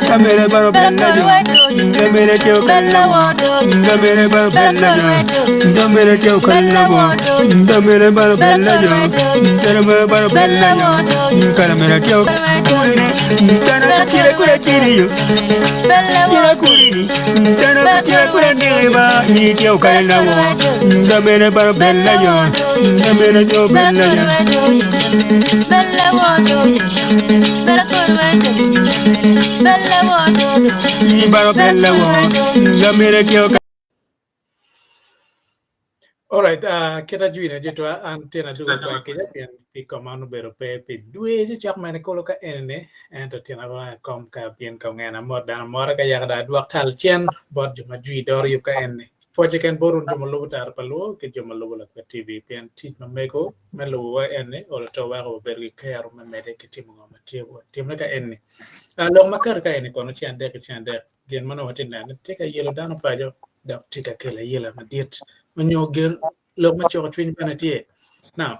Camere baro bella yo. Camere teo kalawo. Camere baro bella yo. Camere teo kalawo. Camere baro bella yo. Camere baro bella yo. Camere teo kurini. Tana kira kura kiri yo. Kira kurini. Tana kira kura kiri ba. Ni teo kalawo. Camere baro bella yo. Camere teo bella yo. Ni baro bella wo. Camere teo. Alright, kita juina jetua antena duga kwa kija pian pi komano bero pe due je chak mane kolo ka ene ento tina ko kom ka pian ko ngana mod dana mora ka yaga dua tal chen bod juma jui dor yu ka ene foje ken borun juma lugu tar palo ke juma lugu la tv pian tit no meko melo wa ene o to wa ko bergi kayaro me mede ke timu ngama tiwo timna ka ene long makar ka ene kono chen de gen mano watin na te ka yelo dana pajo da tika kela yela madiet manyo gen lok ma choko twin panatie now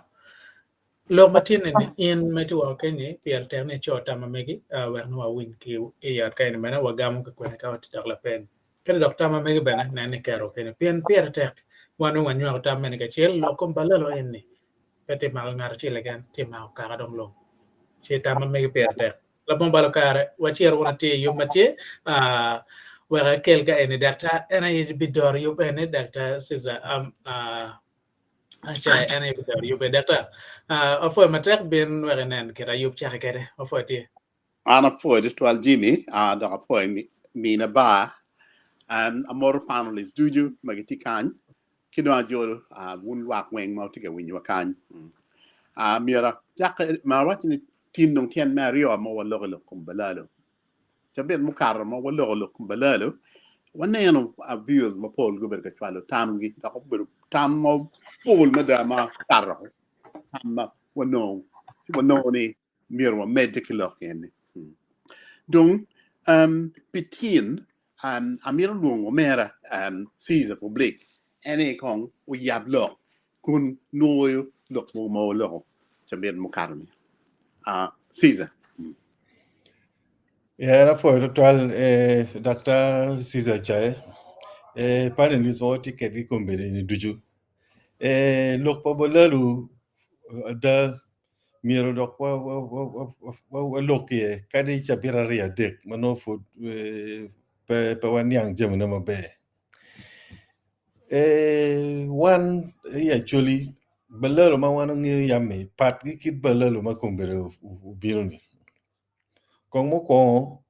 lok matin ne in metu wa kenye pier terne chota mamegi wer no win ki e ya kain mena wa gamu ko kwene ka wat dakla pen kele dokta mamegi bana na ne karo kene pier tek wanu wanyo ta men ka chel Lok Kom Balaalo enni pete ma ngar chile gan ti ma ka dom lo che ta mamegi pier tek la bon balo kare wa chier wona ti yo matie wera kelga ene data ena yi bidor yo ene data siza achai ene bidor yo data ofo matek ben wera nen kera yo chaka kede ofo ti ana poi twal jini da poi mina ba amor families duju magiti kan kino ajol wun wak weng mau tiga win wakan mira jak marat ni tin nong tian mario mo Lok Kom Balaalo jabel mukar mo Lok Kom Balaalo waneno abuse mo pol go berga twalo tam gi da ko ber tam mo pol madama tarro tam wono ni miro medical ken donc pitin amir luongo mera Caesar public ene kong u yablo kun noyo lok mo lo chamben mo karmi Caesar na foi total Dr. Caesar Chae panel so ticket ki kombere ni duju Lok Kom Balaalo da miro dok wa lokie kadi chapira ria dek mano fu pe wanyang jëm na mabe one actually Balaalo ma wana ngi yame pat ki kit Balaalo ma kombere ubironi kong mo ko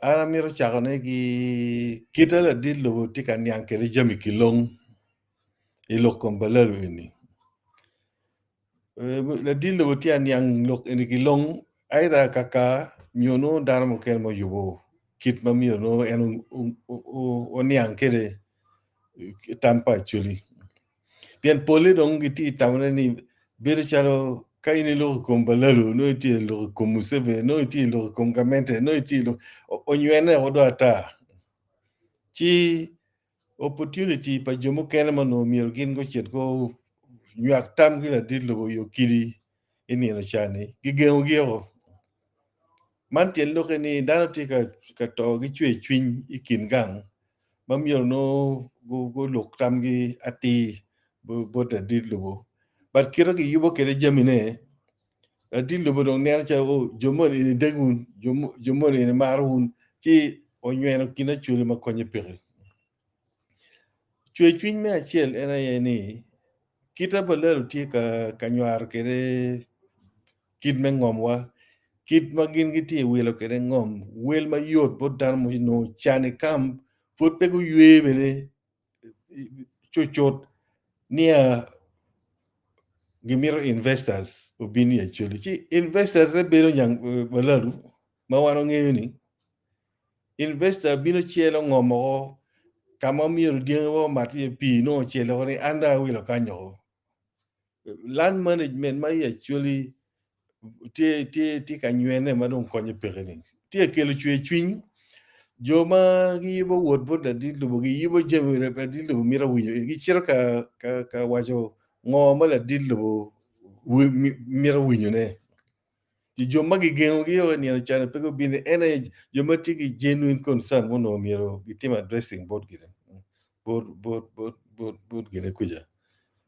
ara miro chakane ki kitala dillo tikan yang kere jami kilong Lok Kom Balaalo ni la dillo tian yang lok ni kilong aida kaka nyono darmo kel mo yubo kit ma miro no en oniang kere tampa actually bien poli dong giti tamane ni bircharo kaini Lok Kom Balaalo no ti Lok Kom Museve no ti Lok Kom Gamente no ti onywene odata chi opportunity pa jomo kenema no miro gin go chet go nyak tam gila dillo yo kiri ini no chani gigeo gio man tien lo ni dano ti ka to gi chwe chwin ikin gang mamiro no go lok tam gi ati bo da dillo but kiro gi yubo kere jamine dillo bo dong ner cha o jomo ni degun jomo ni marun chi onyweno kina chule makonye pere chwe chwin me achiel ena ye ni kita Balaalo ti ka nywar kere kid me ngomwa kid magin giti welo kere ngom wel ma yot bo dar mo no chani kam fot pe go yue bene chochot nia gimiro investors obini actually chi investors e bero yang Balaalo ma wano ng'eyo ni investor bino chielo ngomo kama miro diengo mati pi no chielo ni anda wilo kanyo land management ma actually ti ka nywene ma don konye pekeni ti kelo chwe chwin joma gi bo wot bo da dillo gi yibo jemi re dillo mira winyo gi chiro ka wajo ngoma la dillo mira winyo ne Joma gi gengo gi yo ni chana pego bine ene joma tigi genuine concern mono miro gitima addressing board gire. Board gire kuja.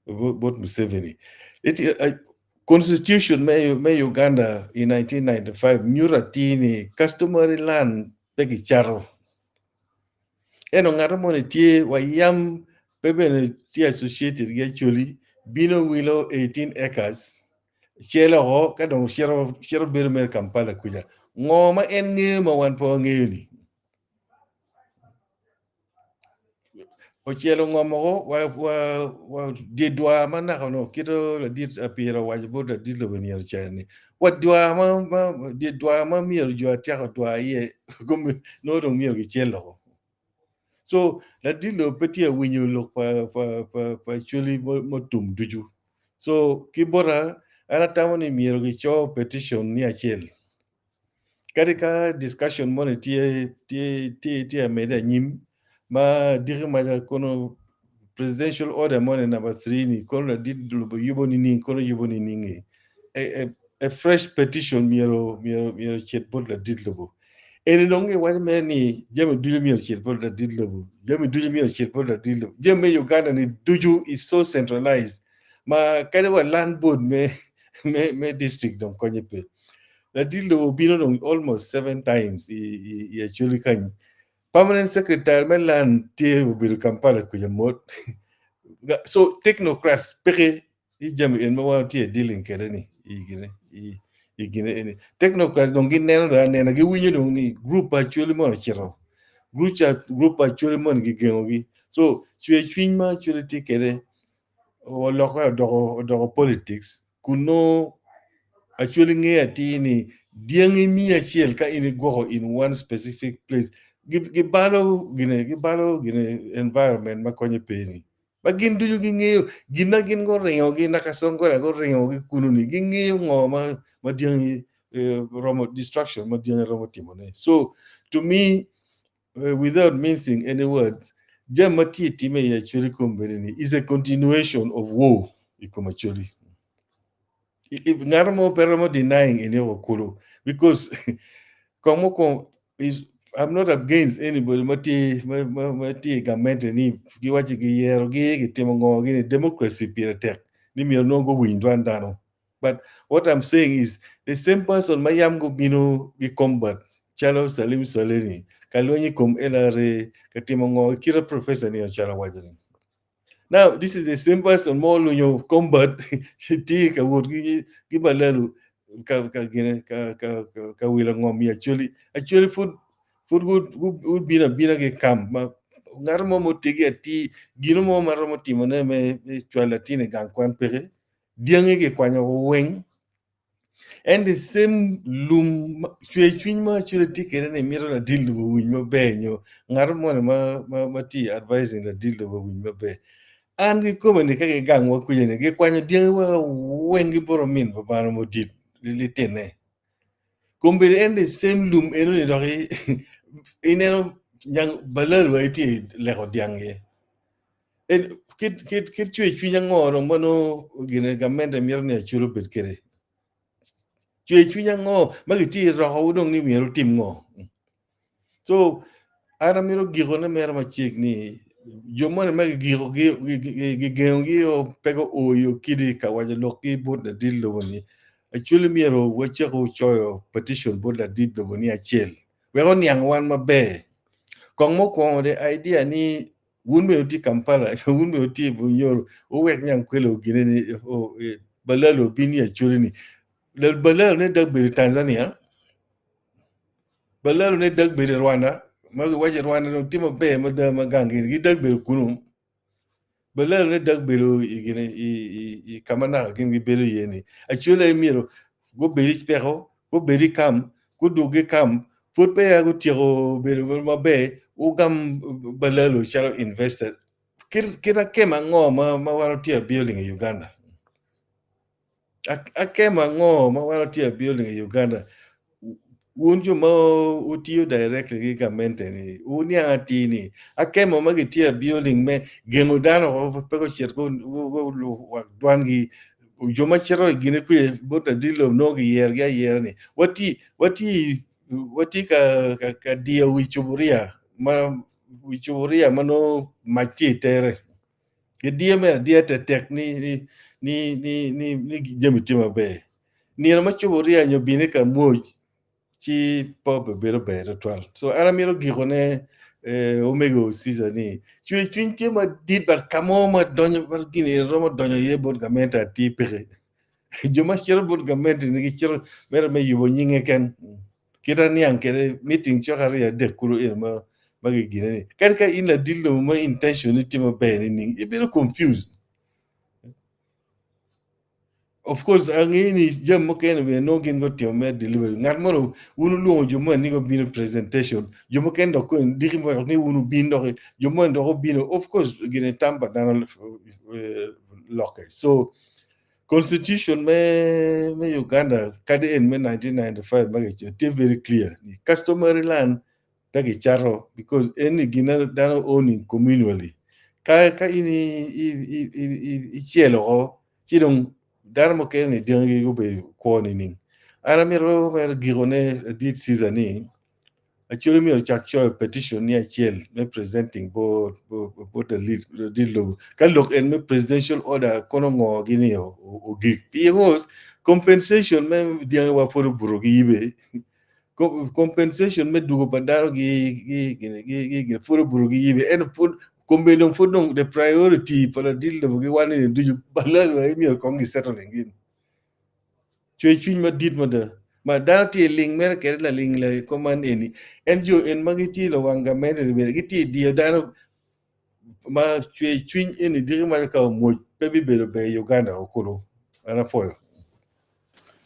Board Museveni. Constitution may Uganda in 1995 Muratini customary land pegi charo. Eno ngaro mone tie wayam pebe tie associated gi Acholi bino willow 18 acres. Shelo ho kadong shero Birmer Kampala kuja. Ngoma en ngema wan po ngeni. Ochielo ngoma ho wa didwa mana kono kito la dit apira wajibu da dit lo benir chani. Wat dwa ma didwa ma mier jwa tia dwa ye gum no dong mier gi chelo. So la dit lo peti winyo lo pa chuli mo tum duju. So kibora ana tamoni mier gi cho petition ni achiel. Karika discussion mone tie meda nyim ma diri maja kono presidential order mone number 3 ni kono did yubo ni kono yubo ni ningi a fresh petition miero chet bod la did lobo eni donge wa ni jame duju miero chet bod la did lobo jame duju miero chet bod la did lobo jame Uganda ni duju is so centralized ma kare wa land board me district dom konye pe la deal will be on almost 7 times. He actually can. Permanent secretary Melan T will be Kampala Kujamot. So technocrats pere jam in my dealing kereni. Any technocrats don't get none and I give you only group actually more chero. Group actually mon gigengi. So Chwinma actually take it or local politics could know actually nge atini diangi mi achiel ka in go in one specific place gibalo gine environment makonye peni bagin duju gingeyo gin go ringo gin nakasongo go ringo gi kununi gingeyo ngoma madiangi romo destruction madiangi romo timone. So to me without mincing any words jamati time ya actually kombeni is a continuation of war ikomacholi. Ngarmo peramo denying in your kulu because komoko is I'm not against anybody mati government ni giwachi gi yero gi timo ngo gi democracy piratek ni mi no go win dano. But what I'm saying is the same person mayam go bino gi combat chalo Salim Saleni kaloni kom elare katimo ngo kira professor ni chala wajani. Now, this is the same person more when you combat, take a word, give a little, actually, food would be a bina camp. Narmo motigi a tea, Ginomo Maramotimo, me, Chualatine, Ganquan Pere, Diange Quanya wing, and the same loom, Chuima, actually take a mirror a deal with your benyo, Narmo Mati advising the deal with your bay. And we come and the gang work with you. Get when you deal when you borrow mean for Banamo did really ten. Come be in the same loom in a young Balal waited like young. And kid you young or mono Ginagaman and Mirna Churubit Kere. Young or Magati Raho don't need me a team more. So Aramiro Gihona Merma chick ni. Yo man make gi o pego o yo kidi ka waja loki board na deal lo ni actually miro wacha ko choyo petition board la deal lo ni achel we on yang wan mabe kong mo ko the idea ni wun me uti Kampala wun me uti bunyor o wek nyang kwelo gine ni o balalo bini actually ni le balalo ne dag be Tanzania balalo ne dag be Rwanda magi waje Rwanda no timo be ma gangi gi dag be kunum balalo ne dag be igine I kamana gin gi be yeni actually miro go be spero go be kam go doge kam fot pe ya go tiro be ma be o gam balalo shall investor kira kema ngoma ma waro tia building in Uganda akema ngoma waro tia building in Uganda unju mo utio directly gi government ni uni atini akemo magitia building me gengo dano pego cherko dwangi Joma chero gine kwe bota dilo no yer ga yer ni. Wati ka dia wichuburia mano machi tere. Ke dia te tek ni jemi be. Ni na machuburia nyo bine ka moj chi pop bero bero twal. So ara miro gihone omega season ni. Chui ma dit bar kamo ma donyo bar gini roma donyo ye bon gamenta ti pere. Joma chero bon gamenta ni chero mera me yubo nyinge ken. Kita niang kere meeting chokari ya dekuru ma magi gine ni. Kan ka in la dillo ma intention ni tima be ni. You bero confused. Of course, angini jam mo ken we no gin go tio me delivery. Ngat mo unu luo jomo ni go bin presentation. Jomo ken do ko digi mo ni unu bin do jomo do go bin. Of course, gine tamba dan loke. So constitution me Uganda kade en me 1995 mage te very clear. Customary land pegi charo because any gina dan owning communally. Ka ini chielo chidong darmo ke ni dengi go be kwoni ning ana miro mer gigone dit season ni actually miro chakcho petition ni achiel me presenting bo the lead lo kan look en me presidential order kono ngo gini o gig because compensation me dengi wa for burugi yibe compensation me dugo bandaro gi for burugi yibe en for combination for the priority for the deal of one in do you balal wa mi ko ngi settling in chui ma dit ma da ma da ti ling mer ke la ling le command eni enjo en magiti lo wanga mer be giti di da ma chui eni di ma ka mo pe bi be Uganda okolo ana foyo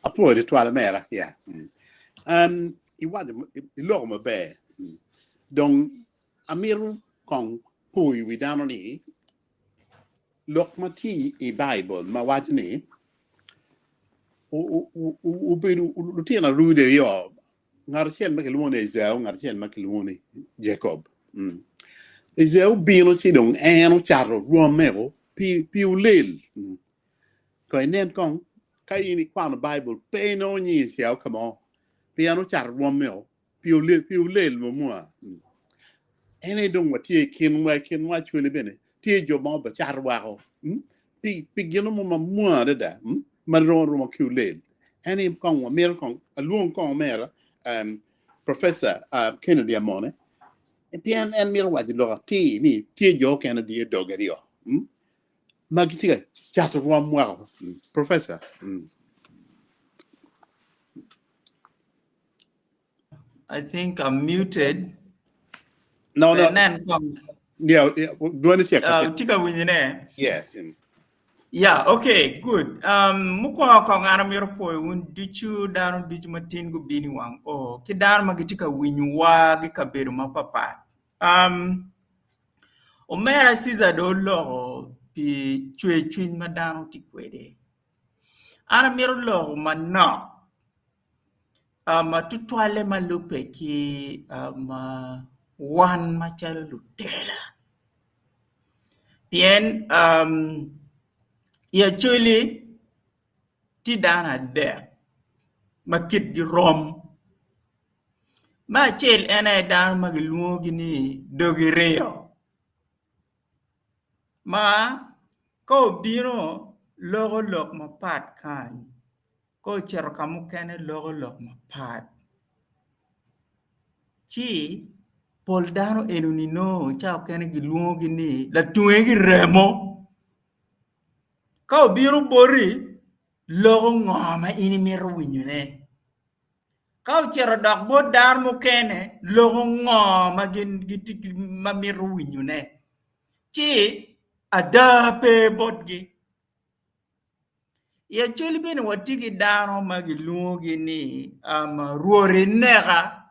Apo de twala mera, yeah. I wad I lo ma be. Donc amiru kong pui wi danoni lok ma ti I Bible ma wad ni u be u tina rude yo ngar chen ma kelmone Esau ngar chen ma kelmone Jacob. Esau bino chi dong eno charo romero pi ulel. Ko enen kong ka ini kwano Bible pe no ni Esau come on. Pi ano charo romero pi ulel mo mua. Ene dong wa tie kin wa chule bene tie jo mo ba char wa ho pi gino mo ma mua da ma ro mo kule ene kong wa mer kong alun kong mer professor Kennedy Amone e pian en mer wa di lo ti ni tie jo Kennedy dogerio ma gitiga chat ro mo professor I think I'm muted. no Yeah, do I check tika winyine. yes Yeah, okay, good. Mukwa ko ngana miro po un dichu dano dichu matin go bini wang. Oh, kidar magitika winywa gi kaberu mapapa. Omera siza do lo pi chwe chwin madano tikwede. Ana miro lo manok. Tutwale malupe ki wan machalo lutela. Bien ya chuli ti dana de makit di rom ma chel ena dan magluo gini dogireo ma ko biro logo lok mapat kan ko chero kamu kene logo lok mapat chi pol dano enunino chao kene giluo gini la tuengi remo Kau biru bori logo ngoma ini mero winyune. Kau cera dak bo dar mo kene logo ngoma giti ma mero winyune. Chi ada pe bodgi. Ya chuli bini watiki daro magi lungi ni ruori nega.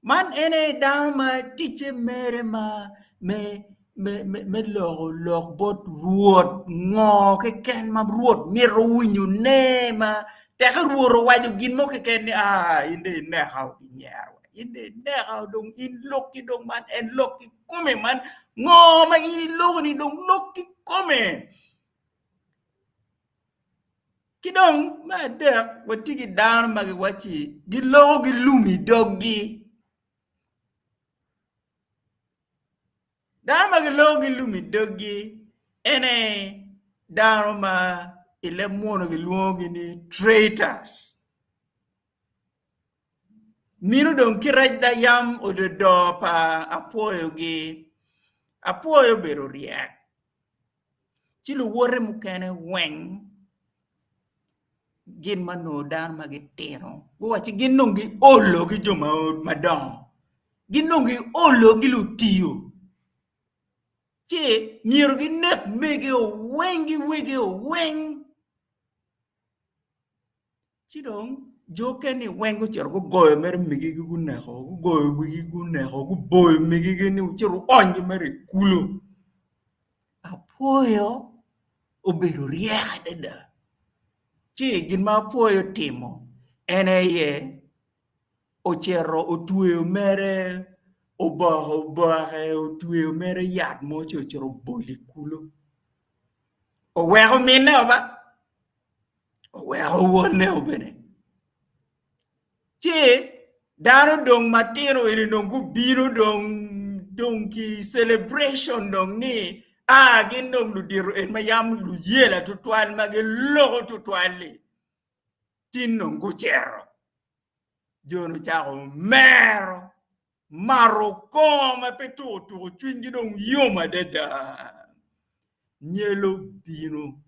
Man ene dama tiche mere me log bot ruot ngo ke ken ma ruot miro winyu ne ma te ka ruoro waju gin mo ke ken inde ne how nyar inde ne how dong in lokki dong man en lokki come man ngo ma ini logni dong lokki come Kidong ma dek watigi down magi wachi gilogo gilumi doggi. Down magi logo gilumi doggi ene down ma ile mono giluongi ni traitors. Minu dong kiraj da yam ododo pa apoyo bero riak. Chilu wore mukene weng gin mano dan magitino. Guwachi gin nongi olo gi joma madon. Gin nongi olo gi lutiyo. Che miero gi nek mege o weng. Chidong joke ni wengu chero go goyo mer migi gi guneko. Go goyo wigi guneko. Go boyo migi gi ni chero ongi mer kulo. Apoyo obedo rieka dada. Chi gin ma apoyo timo ene ye ochero otweyo mere oboke otweyo mere yat mocho ochero boli kulo. Oweko mine oba. Oweko wuone obene. Chi dano dong matino ene nongu biro dong ki celebration dong ni gin dong ludiro en mayam luyela tutwal mage logo tutwali. Tin nongu chero. Jono chako mero. Maro koma peto chwingi dong yoma dada. Nyelo bino.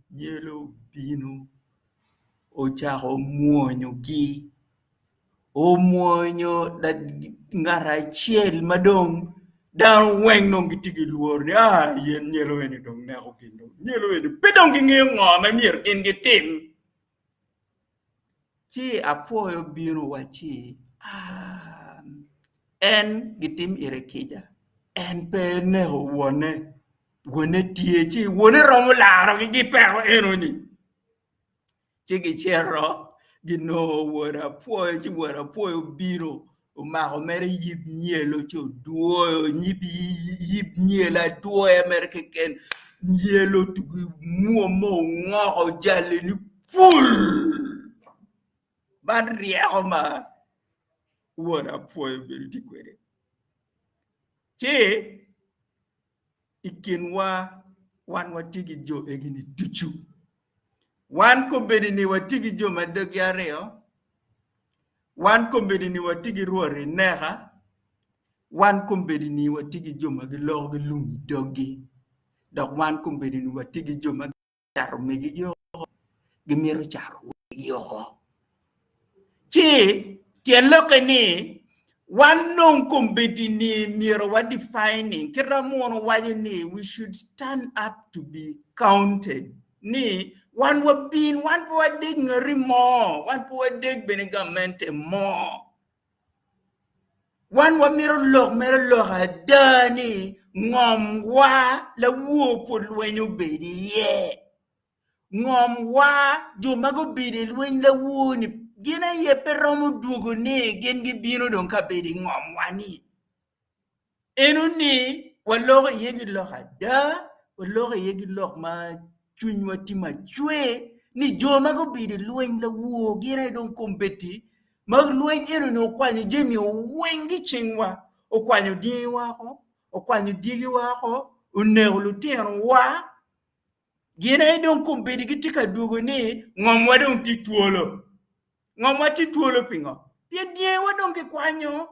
Ochako muonyo gi. O muonyo da ngara chiel madong. Dan weng nong gitigi luor ni yen nyelo weni dong neko gindo. Nyelo weni pedong gingi ngoma mier gin gitim. Chi apoyo biro wachi en gitim irekija. En pe neho wone tie chi wone romo laro gi gipero enoni. Chi gichero gino wone apoyo chi wone apoyo biro. Umako mere yip nyelo cho duoyo yip nyela duoyo mere keken nyelo tugi muomo ngoko jale ni pul. Ban rieko ma wone apoyo biro tikwede. Chi ikinwa wan watigi jo egini duchu. Wan kombedi ni watigi jo madogi areo. Wan kombedi ni watigi ruori neha. Wan kombedi ni watigi jo magilogo lumi dogi. Dok wan kombedi ni watigi jo magicharo megi yo. Gimiro charo megi yo. Chi tienloke ni wan non kombedi ni miro wa defining. Kira muono wayo ni we should stand up to be counted. Ni wan wabin, wan po wadig ngari mo. Wan po wadig benegamente mo. Wan wa miro lok adani ngom wa la wupo lwenyo bedi ye. Ngom wa jumago bedi lwenyo la wuni. Gina ye peromo dugo ni gen gibino don ka bedi ngom wani. Enu ni waloga yegi loka da. Waloga yegi lok ma chunywa tima chwe. Ni jumago bedi lwenyo la wuo. Gina don kumbeti. Mag lwenyo enu ni okwanyo jemi wengi chingwa. Okwanyo dii wako. Okwanyo digi wako. Unego lutero wa. Gina don kumbeti gitika dugo ni ngom wa don tituolo. Ngom wati tuolo pingo. Pien die wadong ke kwanyo.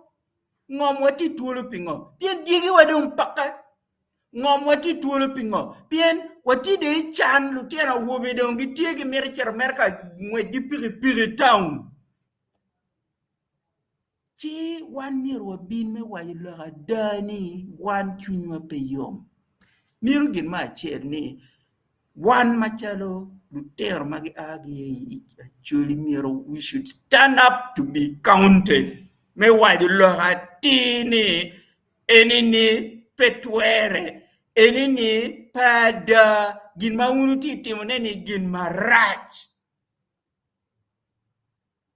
Ngom wati tuolo pingo. Pien digi wadong paka. Ngom wati tuolo pingo. Pien wati de chan lutiana wobe dong gitie gi merka ngwe piri town. Chi wan miru wabin me wayo loga dani wan chunywa peyom. Miru gin ma cher ni wan machalo lutero magi agi Acholi miru we should stand up to be counted. Me wayo loga tini enini petwere enini pada gin ma unu titimo neni gin marach.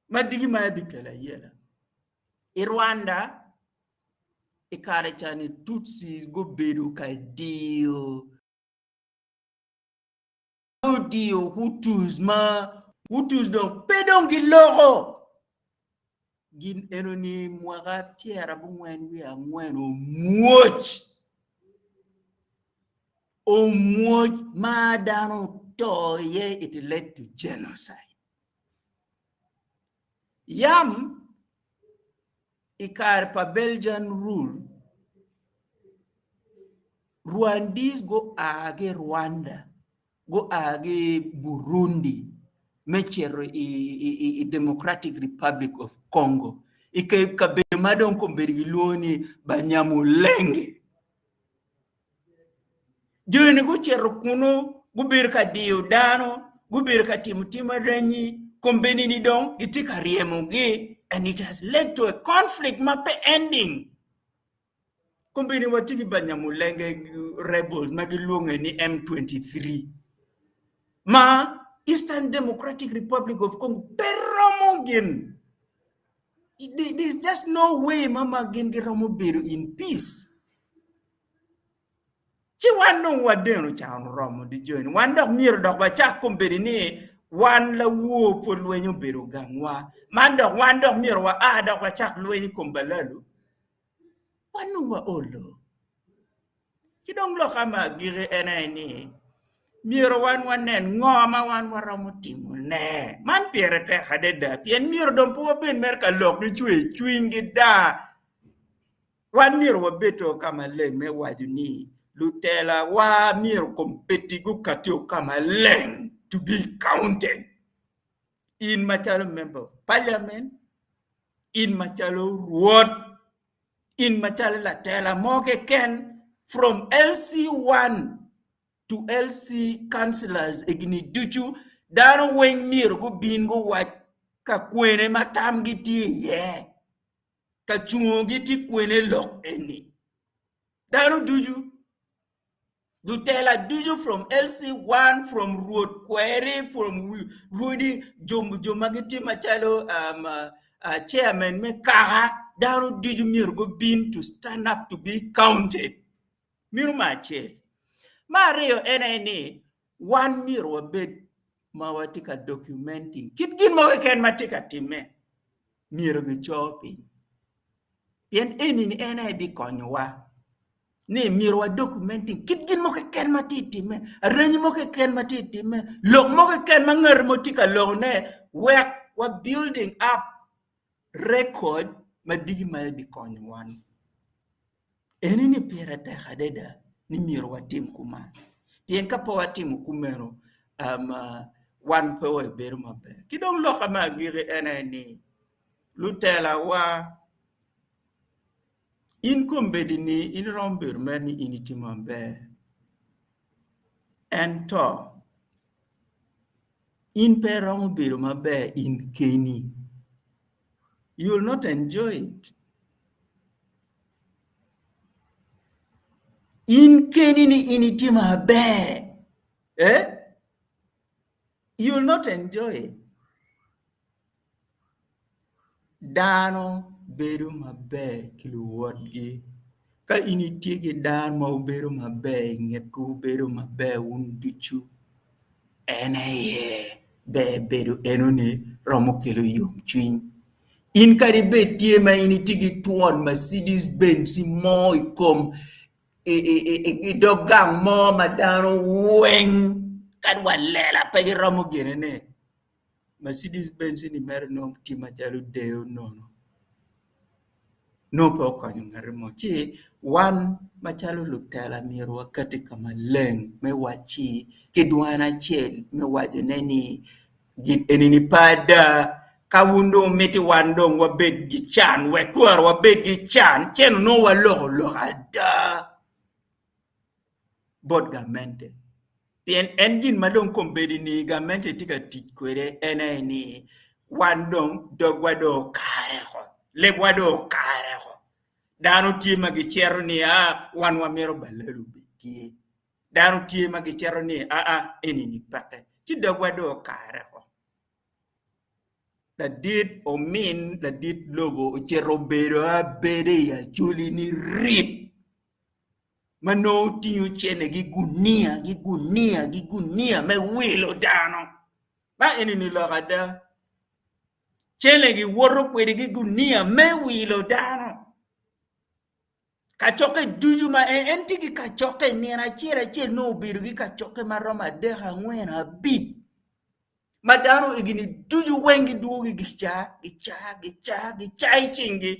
Madigi ma bikala yela. Rwanda ikare chani Tutsi go bedo ka dio Hutus ma Utus dong pedong giloro. Gin enoni mwaga piera bungwen wi angwen o much madano to ye it led to genocide. Yam ikar pa Belgian rule. Rwandese go age Rwanda, go age Burundi, mechero i Democratic Republic of Congo. Ike kabemadon kombergiloni Banyamulenge. Jone go chero kuno, gubir ka diodano, gubir ka timutima renyi, kombeni ni don, gitika riemugi, and it has led to a conflict mape ending. Kumbini watiki Banyamulenge rebels magilunge ni M23. Ma Eastern Democratic Republic of Congo peramogin. There's just no way mama gengeramo beru in peace. Chi wano wadeno chan romo di join. Wanda mir dok bacha kumbini ni wan la wo po lwenyo beru gangwa. Mando wando mir wa dok bacha lwenyo Kom Balaalo. Wano wa olo. Kidong lo kama gire enani miro wan wanen ngoma wan waramutimu ne man piere te hadeda pien miro don po ben merka lok ni chwingi da wan miro wabeto kama leng me wajuni lutela wa miro kompeti gu katio kama leng to be counted in machalo member of parliament, in machalo ward, in machalo latela moke ken from LC1 to LC councillors egni duchu dano wen mir go bin go wat ka kwene matam giti ye ka chungo giti kwene lok eni dano duju dutela duju from LC1 from road query from Rudy Jomagiti machalo chairman me kara dano duju mir go bin to stand up to be counted mir machel Mario NNA, 1 year wa bed mawatika documenting. Kit gin mo ken matika time. Miro ge chopi. Yen eni ni NNA di konywa. Ni miro wa documenting. Kit gin mo ken matiti me. Renyi mo ken matiti me. Lok mo ken manger motika lok ne. Work wa building up record madigi ma di konywan. Eni ni pirata hadeda. Ni miro wa tim kuma. Yen kapo wa tim kumero wan po e beru mabe. Kidong loka ma gire enani lutela wa in kombedini in romber mani initi mabe. Ento in peramo beru mabe in Keni. You will not enjoy it. In Keni ni initi mabe. You will not enjoy it. Dano beru mabe kiluwodgi. Ka initigi dan ma beru mabe ngetu beru mabe undichu. Enaye beru enone romo kilo yom chwin. In karibe tie ma initigi tuon Mercedes Benz mo ikom dogang mo madano weng kadwa lela pegi romo genene. Mercedes Benz ni mer no tima jalu deo nono. No po kanyo ngarimo chi wan machalo lutela miro katika maleng me wachi kidwana chel me waje neni git enini pada kawundo meti wandong wabed gichan wekwar wabed gichan chen no walo ada bod gamente pien engin madong kombedi ni gamente tika tikwere eneni wandong dogwado kare ko lebwado kare ko dano tie magichero ni wan wamero Balaalo betie dano tie magichero ni enini pate ti dogwado kare ko la dit o min la dit logo chero bero bere ya Acholi ni rip mano tiyo chene gi gunia me wilo dano ba enini lo kada chele gi woro kwede gi gunia me wilo dano kachoke duju ma enti gi kachoke ni na chira no biru gi kachoke maroma de hangwena bit madano igini duju wengi duogi gicha chingi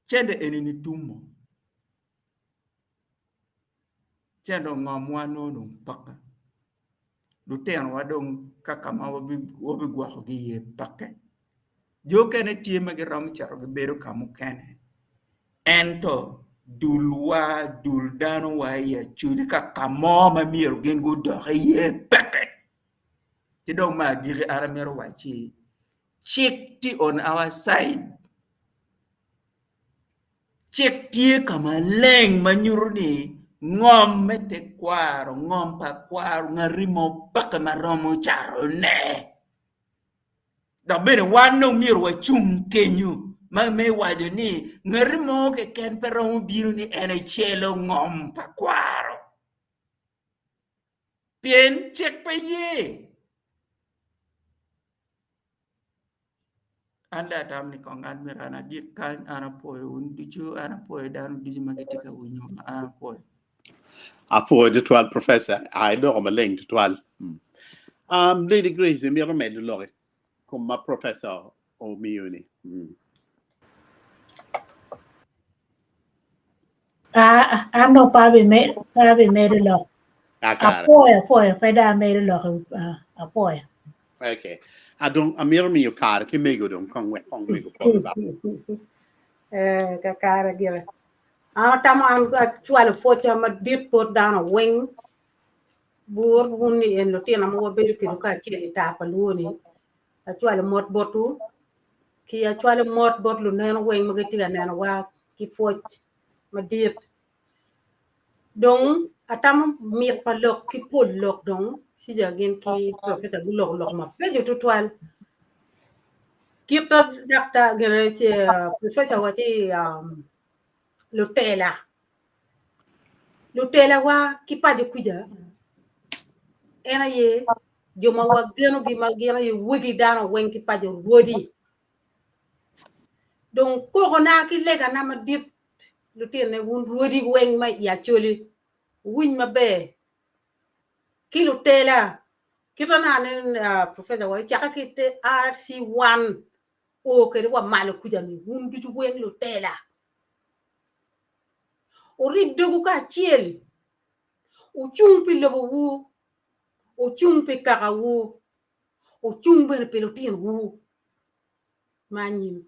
chende enini tumo chendo ngomwa no paka luten wadong kaka ma wabi gwa gi ye pake jo kene tie ma rom charo gi bedo kamu kene ento dulwa dul dano wa ya chudi kaka mo ma miero gen go do ye pake ti dong ma giri aramero wachi check on our side check tie kama leng manyurni ngom mete kwaro ngom pa kwaro ngarimo paka maromo charo ne da bene wano miero wa chung kenyu ma me wajo ni ngarimo ke ken pero biru ni ene chelo ngom pa kwaro pien check pa ye anda tam ni kong admirana dikan ana poyo undichu ana poyo dan diji magetika winyo ana poyo Apo de twal professor I do ma leng de twal Lady Grace mi ro med lore come professor o miuni ano pa be made lo akara apoy pa da made lo apoy okay adong amiro mi kar ki mego dong kong mego po ba ka cara dia tama am chual focha ma dit put down a wing bur hunni en lo tina mo be ki ka chi ta pa luni a chual mot botu ki a chual mot bot lu nen wing ma ti nen wa ki foch ma dit dong atam mir pa lok ki pol lok dong si jagen ki professor bu lok ma pe jo tual kita dakta gere si professor wa ti Lutela wa kipaji kuja ena ye joma wa geno gi magena ye wigi dano wen kipaji wodi donc ko na ki lega na ma dit lutene wun wodi wen ma ya choli win ma be ki lutela kita na ne professor wa chaka ki te RC1 o ke wa mal kuja ni wun du wen lutela ori dogu ka chiel uchung pi lobo wu uchung pi kaka wu uchung ber pelotin wu manyin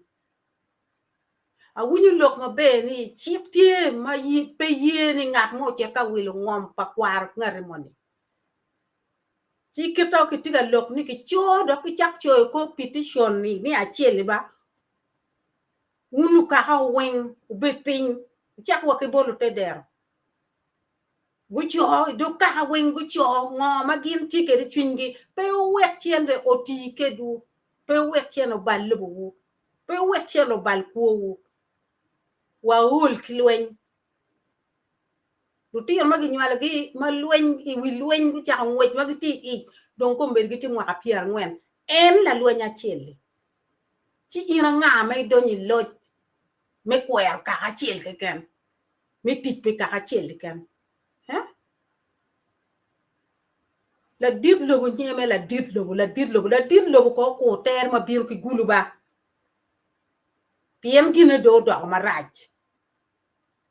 a wunyu lok ma be ni chip tie ma yi pe ye ni ngak mo che ka wilo ngom pa kwar ngare moni chi kito ki tiga lok ni ki cho do ki chak cho ko petition ni a chiel ba unu ka ha wen be pin chak wa ke bolu te der gucho do ka wen gucho ngo ma gin ti ke twingi pe wek tiende oti ke du pe wek tieno balbu pe wek tieno balku wa ul kilwen du ti ma gi nyala gi ma lwen I wi lwen gu cha ngwe ma gi ti I don ko mber gi ti mwa apia ngwen en la lwen ya chele ti ina nga mai do ni lo me kwer ka ha chel ke ken me tit pe ka ha chel ken la dit lobu nyeme la dit lobu ko ter ma bir ki gulu ba piem gine do ma raj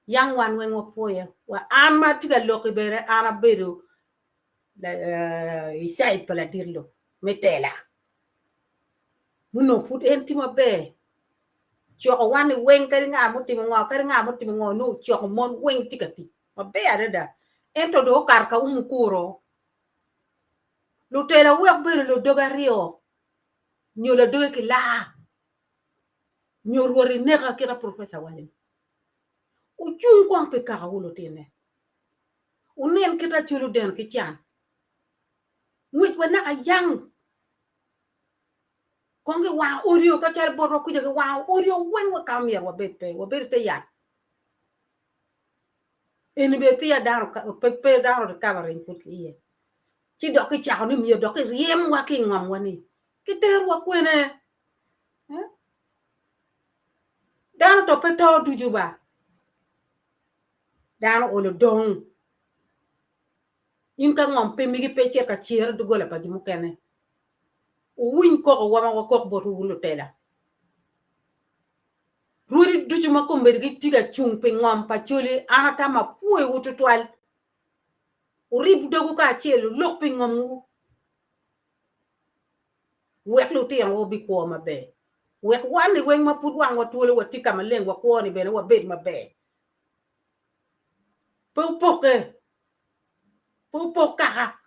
yang wan wen wo poya wa an ma tiga loki bere ana beru la isait pala dirlo metela muno put enti ma be choko wan wen kari nga muti ngo no choko mon wen tikati ma be ada ento do kar ka kuro lutela wek beru lo dogario nyola doge ki la nyor wori neka kira professor walen uchung kwang pe ka wulo tene unen kita chulu den ki chan mwit wana ka yang kongi wa orio ka char boro ku je wa orio wen wa kamyer wa bete ya en be pia daro pe daro de covering put ki ki do ki chao ni mi do ki riem wa ki ngam wani ki ter wa kwene daro to pe to du juba daro o le dong in ka ngam pe mi ki pe che ka chier du gola pa ji mu kene win ko wa ma ko bo ru lu tela ruri du juma ko mber gi tiga chung pe ngam pa chuli anata ma puwe wutu twal urib dogu ka chelu lok pe ngam wek lu ti an wo bi ko ma be wek wan ni wen ma put wang wa tuole wa tika ma leng wa ko ni be wa bet ma be po ka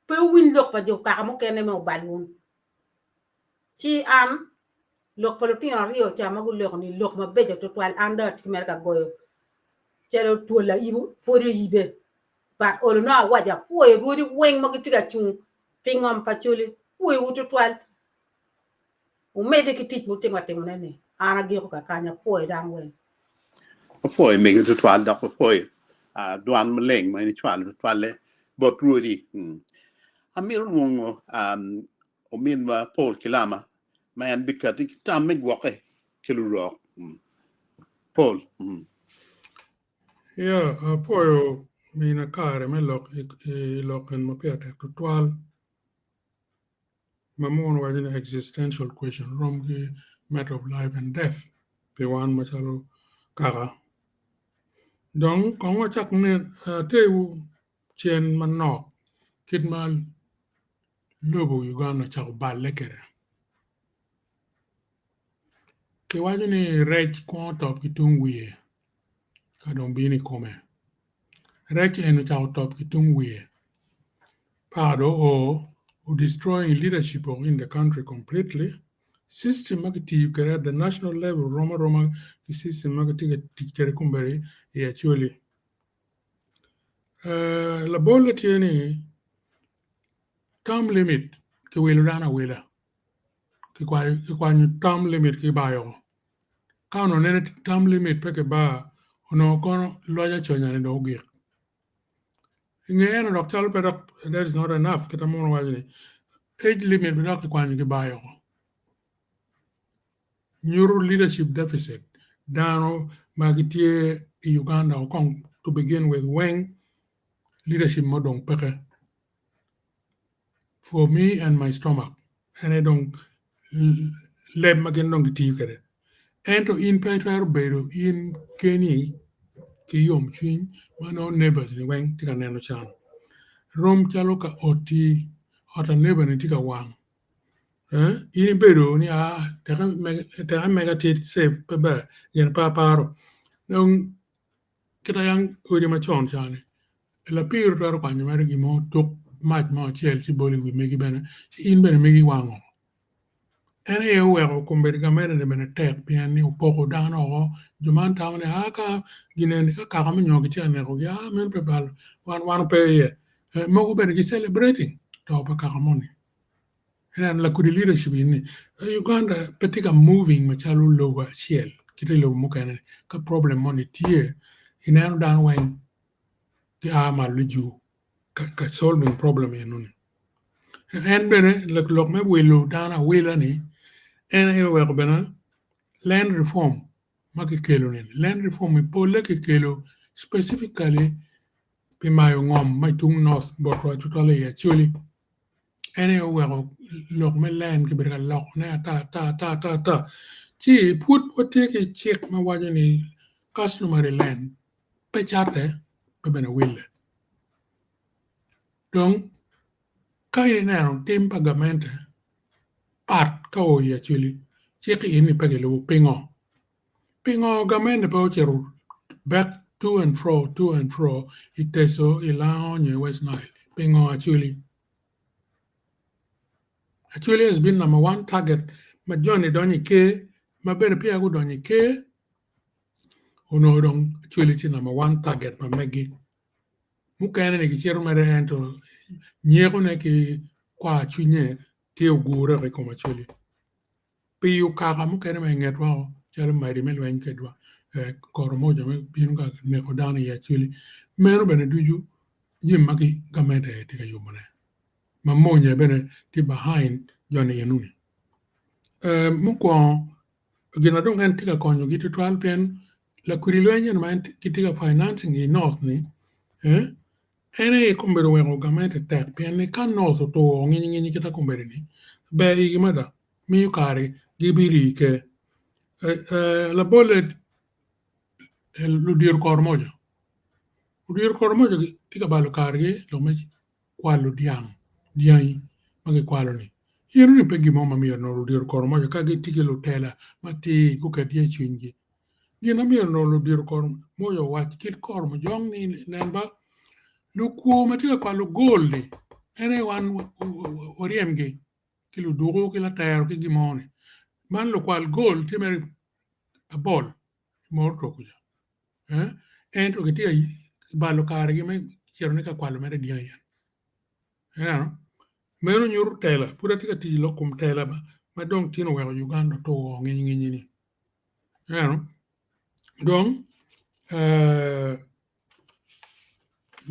pe win lok pa jo ka mo kene mo balun chi am lok pa ti an rio cha ma gu lok ni lok ma be jo to twal anda ti mer ka goyo chelo tuola ibu fori ibe ba olo na waja po e rudi wen ma gi tiga chung pingom pa chuli po e wutu twal o mede ki tit muting wating nene ana gi ko kanya po e dang wen foi me to twal da foi duan meleng ma ni twal le bot rudi amir wongo o min wa Paul Kilama man bikati tam me gwoke kiluro Paul Yeah, poi mina care me lok en mo piate to twal mamon was an existential question from the matter of life and death pe wan machalo kara donc kon wa chak ne tewu chen manok kidmal lobo Uganda chak balekere ke wajuni rech ko top kitung wie ka don bini kome rech enu chak top kitung wie pado or destroying leadership in the country completely. System magati at the national level, Roma, the system magati teacher kumberi, actually. La bola tieni term limit ke will run away. Ke kwa term limit ke bayo. Kano nene term limit peke ba ono kono loja chonya ne dogir. Ngene doctor pedok that is not enough. Kita mo wajini. Age limit bedok kwa ke bayo. Neuro leadership deficit. Dano magitie Uganda Kong to begin with when leadership modong peke for me and my stomach and I don't let magen dong ti kere and to in petro bedo in Kenya ki yom chin mano neighbors ni weng tika neno chan rom chalo ka oti ota neighbor ni tika wang in bedo ni teka mega tit save pebe yen paro nong kita yang uri machon chane la piro taro kwanyo mare gimo tok mach mo chiel si boli wi megi bene si in bene megi wango ene ye wero kumberi gamene de bene tek pian ni upoko dano o juman tamane haka ginene ka kama nyogi tiane ko ya men pe bal wan pe ye mogo bene ki celebrating to pa kakamoni ene la kudi leadership in Uganda petika moving machalu lowa chiel kiti lowa mukene ka problem money tie inano dan wen ti ama luju ka solving problem yenuni en bene lok me wilo dana wila ni en e wek bena land reform maki kelo ni land reform i pole ke kelo specifically pi mayo ngom mai tung north botwa chutale ya chuli en e wek lok me land ke bera lok na ta chi put wote ke check ma wajani customary land pe charte pe bena wile donc kai neno tim pagamento part ka o ya chuli cheki ini pagelo pingo gamende pa ocheru back to and fro iteso ilonye West Nile pingo actually has been number one target ma Johnny donyi ke ma bene pia go donyi ke ono dong actually ti number one target ma megi mukene ne kichero mere ento nyeko ne ki kwa chunye ti ogure re koma chuli piu kaka mukene me ngetwa chalo mari melwen kedwa Koromoja me bin ka ne ko dana ya chuli meno bene duju jim maki gamete tika yumane mamonya bene ti behind jone yenuni muko gina dong en tika konyo gitu twal pen la kurilwenye na tika financing i north ni ene kumbere wengo gamete tek pen ni kan north to nginyi kita kumbere ni be igimada mi kare gibiri ke la bolet ludir kormoja Udir kormoja tika balo karge lo me kwalo diang mage kwalo ni yenu ni pegi moma mi no udir kormoja kage tike lo tela mati kuka dia chingi gina mi no udir kormoja wat kil kormo jong ni nemba lu kuo matika kwalo gol ni ene wan oriemge kilu dugo kila tayaro ki gimone man lo kwal gol timeri a ball morto kuja ento kitia balo karge me chero ka kwalo mere dia yan meno nyur tela pura tika ti Lok Kom tela ma dong tino wa Uganda to ngi ni dong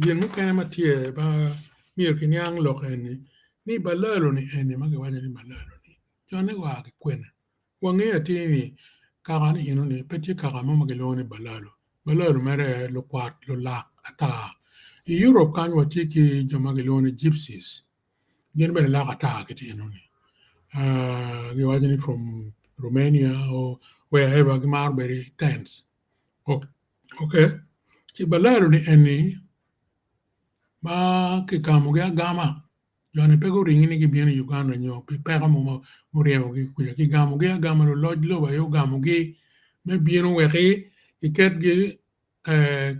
bien mu kana matie ba mir kinyang Lok ni balalo ni ene ma ga ni balalo ni jone wa ke kwen wa ngi atini karan ino ni peti karama ma ga ni balalo mere lo kwat lo la ata Europe kan wa tiki joma ga ni gypsies gen bere la ata ke ino ni you from Romania or wherever Marbury tents. Okay. Ci balalo ni eni ma ke kamo ga gama. Jone pego ringi ni gibiani Uganda nyo pi pega mo riemo gi kuya ki gamo ga gama lo loj lo ba yo gamo gi me bieno weri iket gi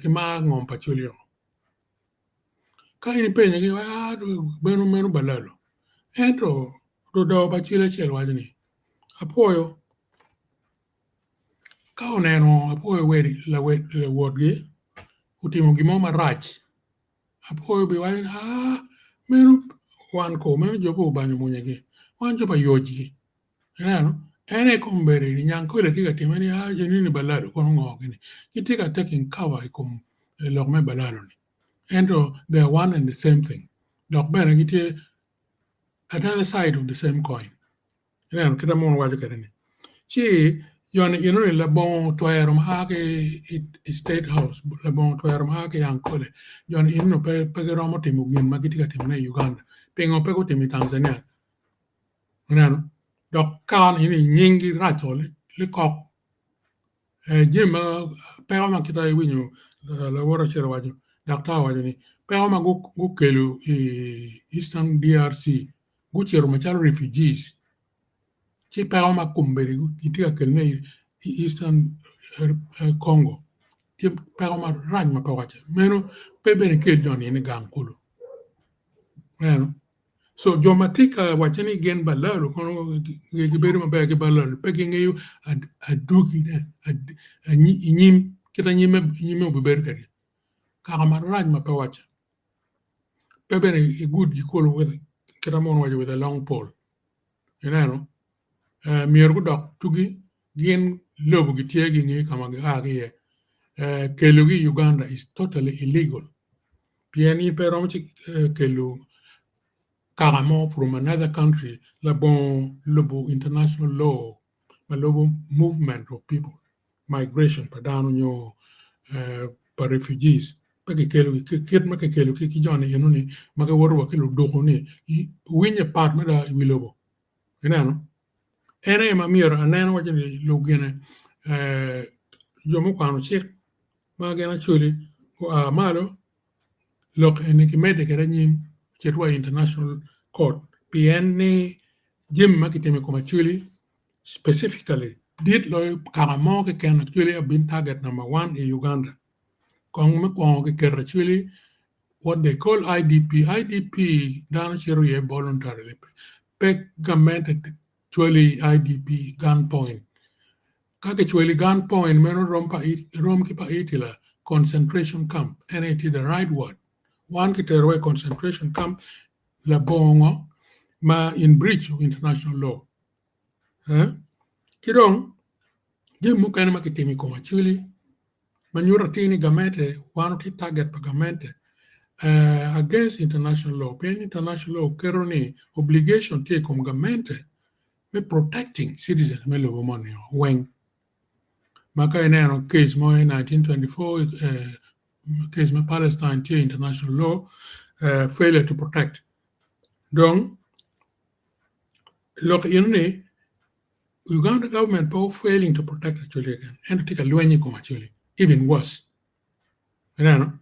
ki ma ngom pachulio. Ka ini penye gi wa beno meno balalo. Ento do pachile chel wajni. Apoyo ka oneno apoyo weri la wodgi utimo gimo marach apoyo bi wan meno wan ko meno jopo banyo munyegi wan jopa yoji ene kumbere ni nyanko le tiga timani jenini balado kono ngogini itika taking cover ikom lok me balado ni endo they are one and the same thing lok bena gite another side of the same coin kita mon wajo kadeni chi yon la bon toyer ma ke state house la bon toyer ma ke yankole yon ino pe romo timu gin ma gitika timne Uganda pengo pe ko timi Tanzania dok kan ini nyingi rachole le kok jema pe ma kita winyo la wora chero wajo dakta wajo ni pe ma go kelu Eastern DRC go chero ma chalo refugees ci pero ma kumberi itika kelne Eastern Congo ti pero ma raj ma pawache meno pe bene kel joni ni gankulu so jomatika wachani gen balalo kono giberu ma ba ke balalo pe ngeyu adugi ne nyim kita nyime bu berkari ka ma raj ma pawache pe bene good jikolo with kita mon waje with a long pole mier ku dok tugi gin lobu gi tiegi ngi kama ga ye kelu gi Uganda is totally illegal pieni pero mchi kelu karamo from another country la bon lobu international law ma lobu movement of people migration padano nyo pa refugees pa ke kelu kit ma ke kelu ki jone yenuni ma ga woru kelu doko ni winya part ma da wilobo ene ma mira aneno wajeni lugene jomo kwano chik ma gena chuli ko malo lok ene ki mede kera nyim chetwa international court PN jim ma kiteme ko chuli specifically did lo karamo ke ken actually have been target number 1 in Uganda kong me ko ke kera chuli what they call IDP down chero ye voluntarily pe government actually IDP gunpoint. Kake actually gunpoint meno rom ki pa itila concentration camp. And it is the right word. One kiterwe concentration camp la bongo ma in breach of international law. Kidong, jim mukane makitimi koma chuli Manyura tini gamete, one of the target pa gamete, against international law. Pen international law keroni obligation take on gamente me protecting citizens me lobo money when maka ene case mo 1924 case me Palestine te international law failure to protect. Donc look in Uganda government for failing to protect actually again and to take a luenyi come actually even worse. You know,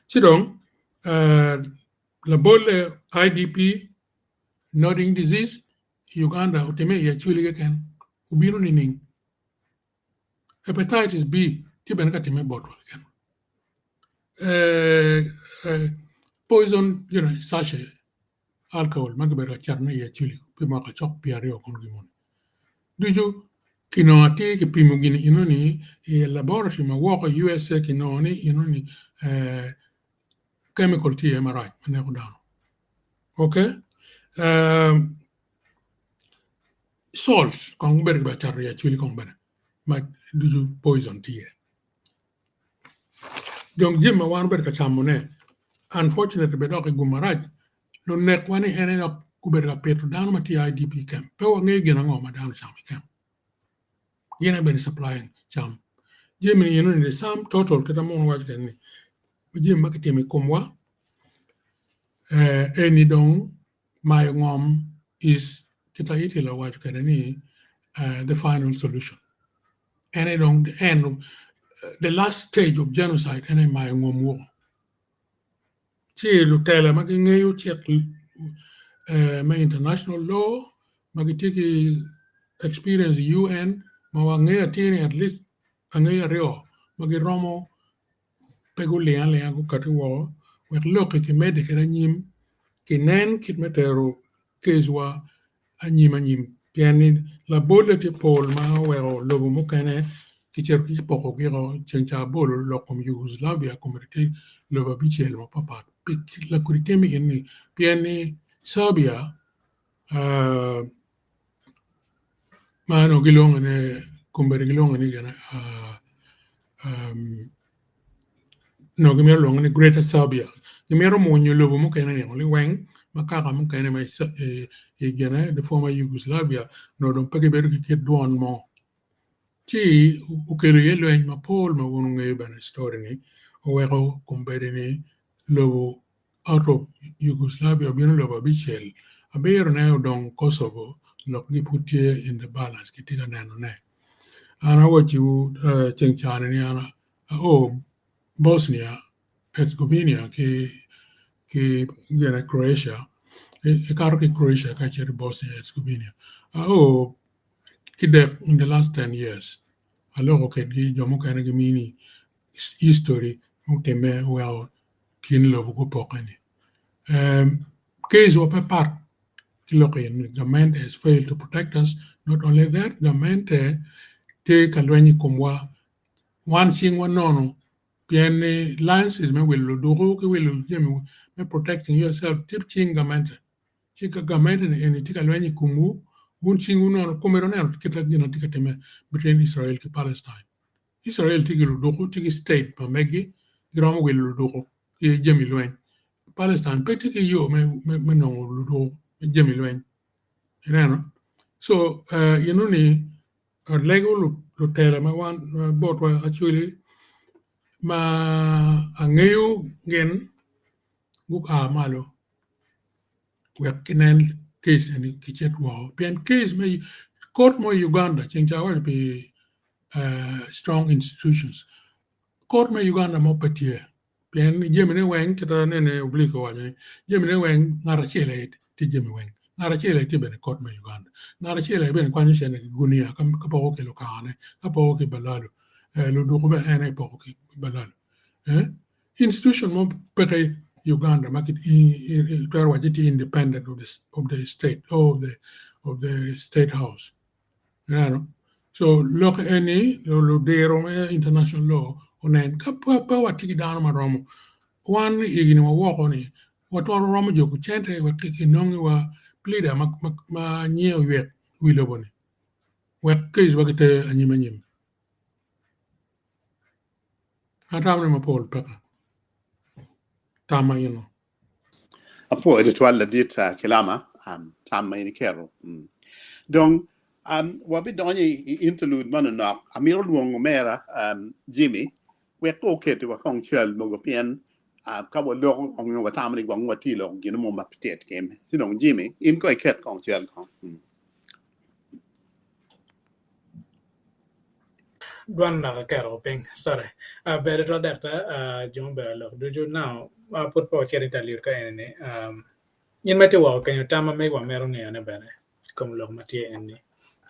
so donc la bole IDP nodding disease Uganda uteme actually again ubino nining hepatitis B tiben ka time bottle again poison sachet alcohol magabera charna actually pima ka chok piario kon gimon duju kino ati ki pimu gini inoni laboratory ma woko USA kino ni inoni chemical TMRI mane ko down okay salt kong ber ba charri actually kong ber ma duju poison tie donc jimma wan ber ka chamone unfortunately be dok gumaraj no nek wani ene no kuber ka petu down ma IDP camp pe wa ngi gina ngoma down cham camp gina ben supplying cham jimmi inoni the sum total kita mon waj kan ni jimma ka temi komwa any dong my ngom is kita iti la waj kan ni the final solution. And it on the end of the last stage of genocide, and my ngom war. Chi lutela magingayo check my international law, magitiki experience UN, mawangaya tini at least angaya rio, magiromo pegulian leango katiwa, wek loki ki medikera nyim, ki nen kit metero kezwa anyim. Piani la bolle ti pol ma wero lobo mukane ki cer ki poko giro cenca bolo Lok Kom Yugoslavia komuniti loba bichel ma papa pik la kuritemi inni piani Serbia ma no gilong ne kumbere gilong ne gana no gimero long ne Greater Serbia gimero mo nyo lobo mukane ne only wang makaka mukane mai gana the former Yugoslavia no don pege beru ki duan mo ti ukelo yelo en ma pol ma wonu ngai ban story ni o wero kumbere ni lobo out of Yugoslavia bin lobo bichel abeer na don Kosovo lok gi putie in the balance ki tiga nano ne ana what you chengchane ni ana Bosnia Herzegovina ki gana Croatia Croatia ka cher Bosnia Herzegovina kidek in the last 10 years alors que di jomo kana gimini history uteme well kin lo go pokani case of a part the government has failed to protect us. Not only that, the government take a lwenyi komwa one thing one no piene lances me will do ke will jemi me protecting yourself tip ching government chika government and tika lwenyi kumu un ching uno komero ne kita dina tika teme between Israel and Palestine. Israel tiki ludoko tiki state pa megi gramo will ludoko e jemi lwen Palestine pe tiki yo me no ludoko jemi lwen you know so ni lego lutela ma wan bot wa actually ma angeyo gen guk malo wekinen case ni kichet wa pian case me court mo Uganda chenjawa be strong institutions court me Uganda mo patie pian jemene wen kita ne obligo wa jemene wen ngara chele ti jemi wen ngara chele ti bene court me Uganda ngara chele bene kwani chene gunia ka poko ke lokane ka poko ke balalo lo do ko be ene poko ke balalo institution mo pete Uganda make it wajiti independent of the state of the state house you know so look any lo dero international law onen ka pa watiki down ma romo one igini wa woko ni watoro romo joku chente watiki nongi wa pleader ma nyeo wet wilo boni wet case wakite anyim Atam ni mapol peka. Tama yino. Apo ito twal la dit kilama tam ini kero. Donc wabi donye interlude manu nok amiro luongo mera Jimmy we ko kete wa kong chel mogo pien ka wo lo ong wa tam ni gwang wa ti lo gino mo ma pitet kem sinong Jimmy in ko ket kong chel kong. Duan na kero ping sorry better to that John Berlo do you now put po cherry talir ka ene yin mate wa kan tama me wa mero ne ane bene kom lo mate ene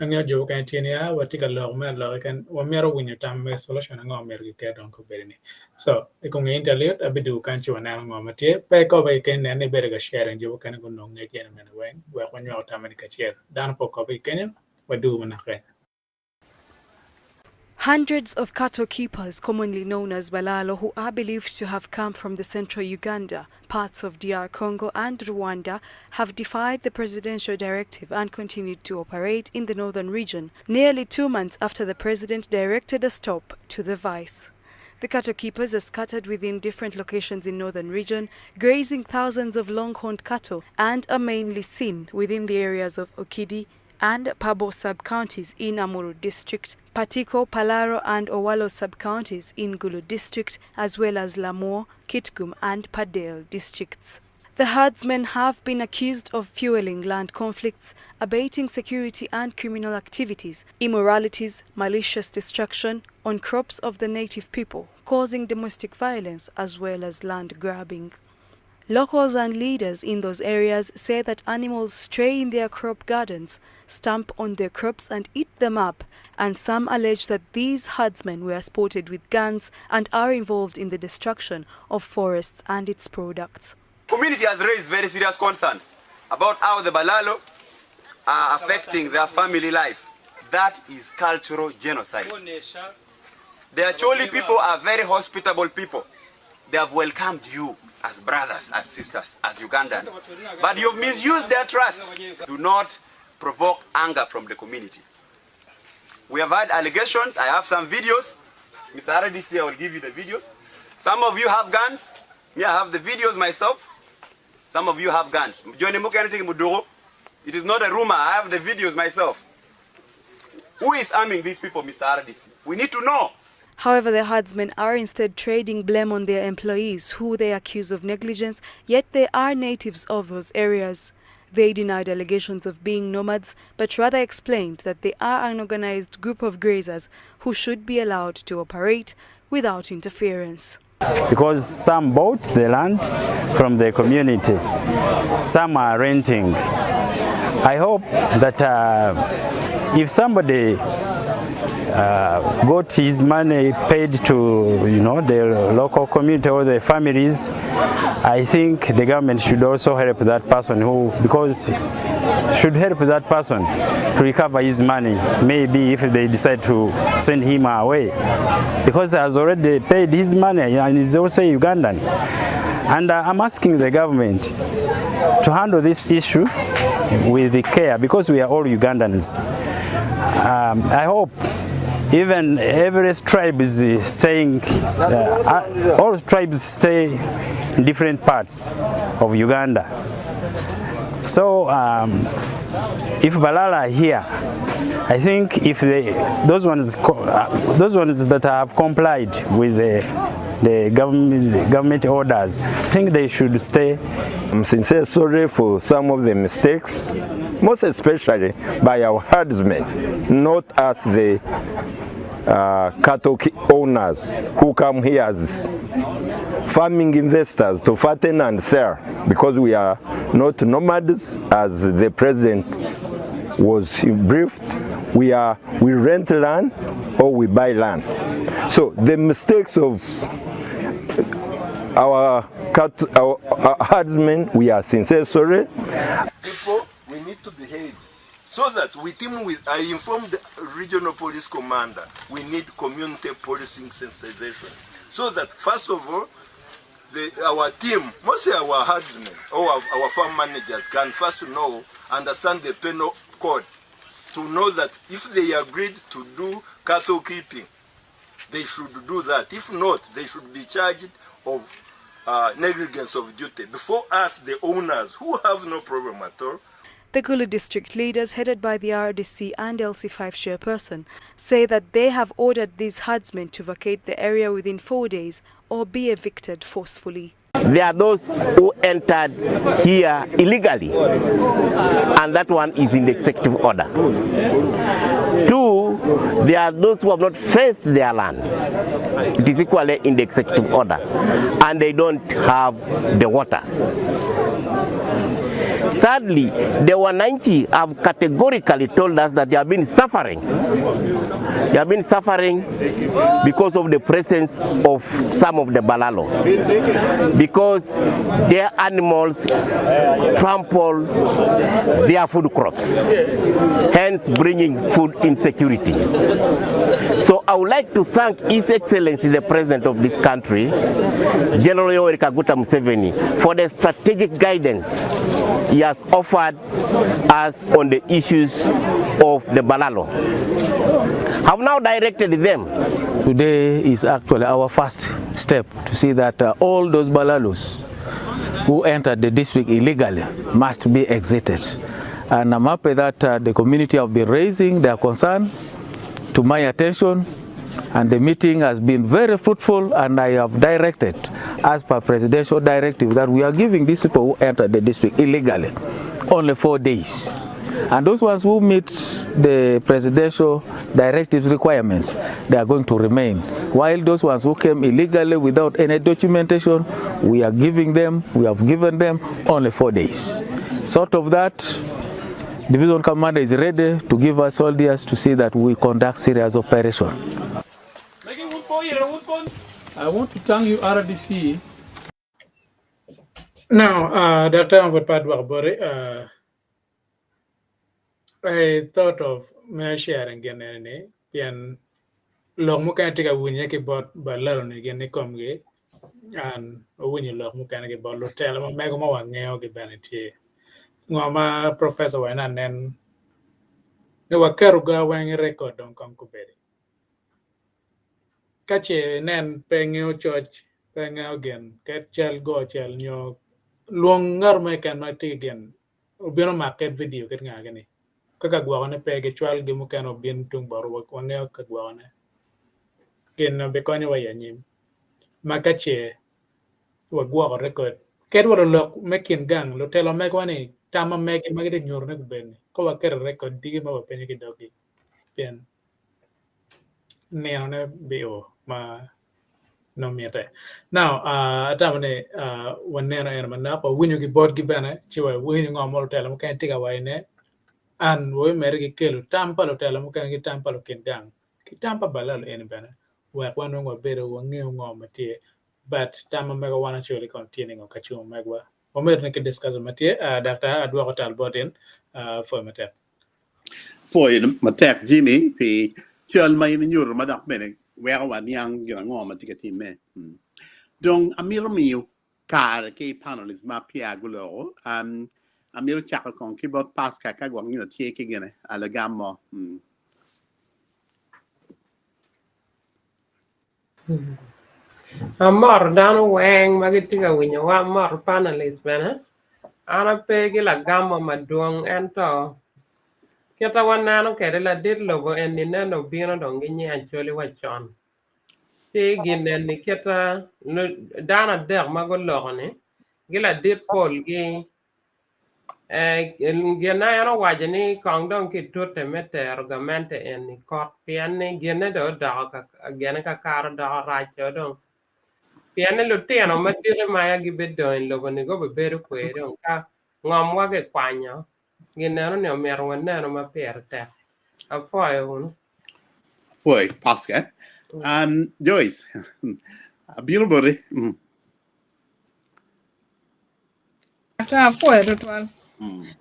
angyo jo kan tiene ya wa tika lo me lo kan wa mero winyo tam me solution ngo mer ke don ko bene so e ko ngi talir abidu kan chi wa na ngo mate pe ko be ken ne bere ga sharing jo kan ko no nge ken men wen wa ko nyo tam ni ka cher dan po ko be ken wa du mana kan. Hundreds of cattle keepers, commonly known as Balaalo, who are believed to have come from the central Uganda, parts of DR Congo and Rwanda, have defied the presidential directive and continued to operate in the northern region, nearly 2 months after the president directed a stop to the vice. The cattle keepers are scattered within different locations in northern region, grazing thousands of long-horned cattle, and are mainly seen within the areas of Okidi and Pabo sub-counties in Amuru district, Patiko, Palaro and Owalo sub-counties in Gulu district, as well as Lamor, Kitgum and Padale districts. The herdsmen have been accused of fueling land conflicts, abating security and criminal activities, immoralities, malicious destruction on crops of the native people, causing domestic violence as well as land grabbing. Locals and leaders in those areas say that animals stray in their crop gardens, stamp on their crops and eat them up, and some allege that these herdsmen were spotted with guns and are involved in the destruction of forests and its products. Community has raised very serious concerns about how the Balaalo are affecting their family life. That is cultural genocide. The Acholi people are very hospitable people. They have welcomed you as brothers, as sisters, as Ugandans. But you've misused their trust. Do not provoke anger from the community. We have had allegations. I have some videos. Mr. RDC, I will give you the videos. Some of you have guns. Me, I have the videos myself. Some of you have guns. It is not a rumor. I have the videos myself. Who is arming these people, Mr. RDC? We need to know. However, the herdsmen are instead trading blame on their employees, who they accuse of negligence, yet they are natives of those areas. They denied allegations of being nomads, but rather explained that they are an organized group of grazers who should be allowed to operate without interference. Because some bought the land from the community, some are renting. I hope that if somebody got his money paid to the local community or the families, I think the government should also help that person should help that person to recover his money, maybe if they decide to send him away, because he has already paid his money and he's also Ugandan. And I'm asking the government to handle this issue with care, because we are all Ugandans. I hope even every tribe is staying, all tribes stay in different parts of Uganda. So if Balala are here, I think if those ones that have complied with the government orders, I think they should stay. I'm sincerely sorry for some of the mistakes, most especially by our herdsmen, not as the cattle owners who come here as farming investors to fatten and sell, because we are not nomads as the president was briefed. We rent land or we buy land. So the mistakes of our herdsmen, we are sincerely sorry. People, we need to behave so that we team with. I informed the regional police commander. We need community policing sensitization, so that first of all, our team, mostly our herdsmen or our farm managers, can first understand the penal code, to know that if they agreed to do cattle keeping, they should do that. If not, they should be charged of negligence of duty before us, the owners, who have no problem at all. The Gulu district leaders, headed by the RDC and LC5 chairperson, say that they have ordered these herdsmen to vacate the area within 4 days or be evicted forcefully. There are those who entered here illegally, and that one is in the executive order. 2, there are those who have not fenced their land. It is equally in the executive order, and they don't have the water. Sadly, the 190 have categorically told us that they have been suffering. They have been suffering because of the presence of some of the Balaalo, because their animals trample their food crops, hence bringing food insecurity. So I would like to thank His Excellency the President of this country, General Yoweri Kaguta Museveni, for the strategic guidance he has offered us on the issues of the Balaalo. Have now directed them. Today is actually our first step to see that all those Balaalos who entered the district illegally must be exited. And I'm happy that the community have been raising their concern to my attention, and the meeting has been very fruitful, and I have directed, as per presidential directive, that we are giving these people who entered the district illegally only 4 days. And those ones who meet the presidential directives requirements, they are going to remain. While those ones who came illegally without any documentation, we have given them only 4 days. Short of that, Division Commander is ready to give us soldiers to see that we conduct serious operation. I want to thank you, RDC. Now, Dr. Bori, I thought of me sharing again, and long muka tika winya ke bot balalo ne gene komge, and winyu long muka ke bot lotel ma mego ma wangeo ke baniti. Ngoma professor wana nen ne wakaruga wang record on konkuberi. Kache nen pengeo church pengeo again ket chel go chel nyo luong ngar me kan ma ti again ubino market video ket ngagani kaka gwaone pege chwal gi mukan obin tung boru wangeo ka gwaone ken be konyo wayanyim makache wagwa record ket woro lok mekin gang lo telo megwani tama megi magide nyorne kubeni ko waker record digi ma penye ki dogi pen ne bo ma no miete now atamane wanera era manapa winyo gi bod gi bana chiwa winyo ngomol telo mukan tiga waine an wo mere gi kelo tampa lo telo mukan gi tampa lo ken gang ki tampa balalo en bana wa kwano ngo bere wo ngeo ngoma tie but tama mega wana choli containing okachu megwa o mere ne ke discuss matie dr adwa hotel boden for matek Jimmy pi chol mai ni nyur ma dak mene wera wan yang gira ngoma tikati me donc amiro miu kar ke panelist ma pia gulo amiro chakal kon keyboard pass ka gwang ni tie ke gene ala gammo Amor dano weng magitiga winyo wa mor panelist bana ana pegi la gamma maduong ento kita wanano kede la dit logo en ni neno bino dongi nyi Acholi wachon ti ginen ni kita dana der mago logo ni gila dit pol gi gena yana wajani kongdong ki tote mete argumente en ni kot piani gene do daga gene ka kar da racho dong piani lutiano matire maya gibedo en logo ni go beberu kwere ka ngom wage kwanyo ginero ne omer wanero ma perte afoyo boy paska Joyce Bilbori ata afoyo total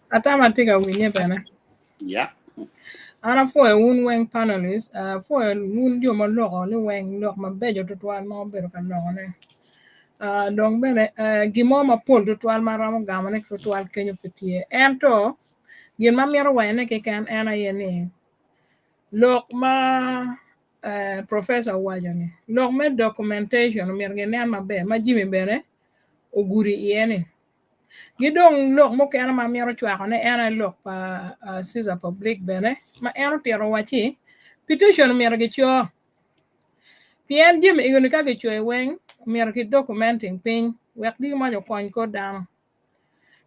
ata matiga winye bana yeah ana foyo un weng panelist foyo un yo maloko le weng lok mabejo total ma obero kan logo ne donc bene gimo ma pol total maramo gamane total kenyo petie ento gin ma miero wene ke kan ena yene lok ma Professor Wajani. Lok me documentation mirgene mabe ma jimi bene oguri yene. Gidong lok mo kena ma miro chwa ne ena lok pa Caesar public bene ma ena pero wachi petition mirge cho. Pien jimi igoni ka gicho weng mirge documenting ping wek di ma jo kon ko down.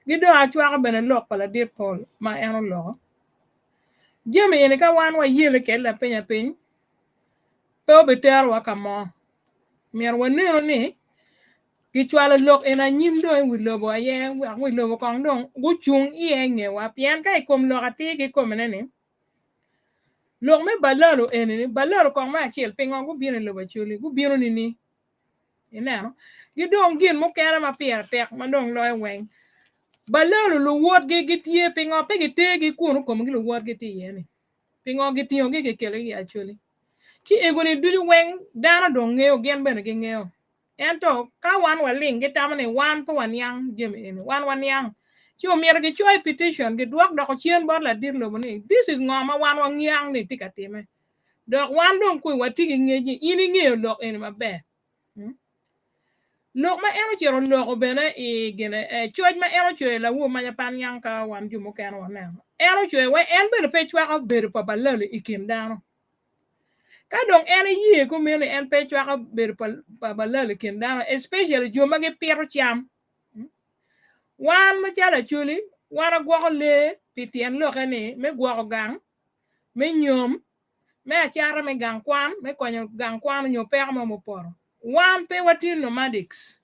Gidong achwa bene lok pala dir pol ma ena lok. Jimi yene ka wan wa yele kella penya piny pe beter wa kamo mier wanero ni gichwalo lok ena nyim do wi lobo aye wi lobo kong dong guchung iye ngewa pien kai kom lok ati gi kom ne lok me balalo eni balalo kong ma chiel pingo gu bino lobo chuli gu bino ni ineno gidong gin mo kera ma pier tek ma dong loy weng balalo lo wot gi gitie pingo pe gitegi kuno kom gi lo wot gi ti yeni pingo gitio gi kelo ya chuli chi egoni duju weng dana dong ngeo gen bene gi ngeo ento ka wan waling gitamane wan to wan yang jemi en wan yang chi omier gi choi petition gi duok doko chien bor la dir lobo ni this is ngoma wan yang ni tikatime dok wan dong ku wati gi ngeji ini ngeo lok en mabe lok ma eno chero lok bene e gene choj ma eno choi la wo ma pan yang ka wan ju mo kan wan eno choi we en bene pe chwa ka ber pa balalo ikindano ka dong ene yie ko mene en pe chwa ka ber pa balale kendama especially joma ge piero cham wan ma chala chuli wana gwo le pitien lo kene me gwo gang me nyom me achara me gang kwan me konyo gang kwan nyo per mo poro wan pe watin nomadics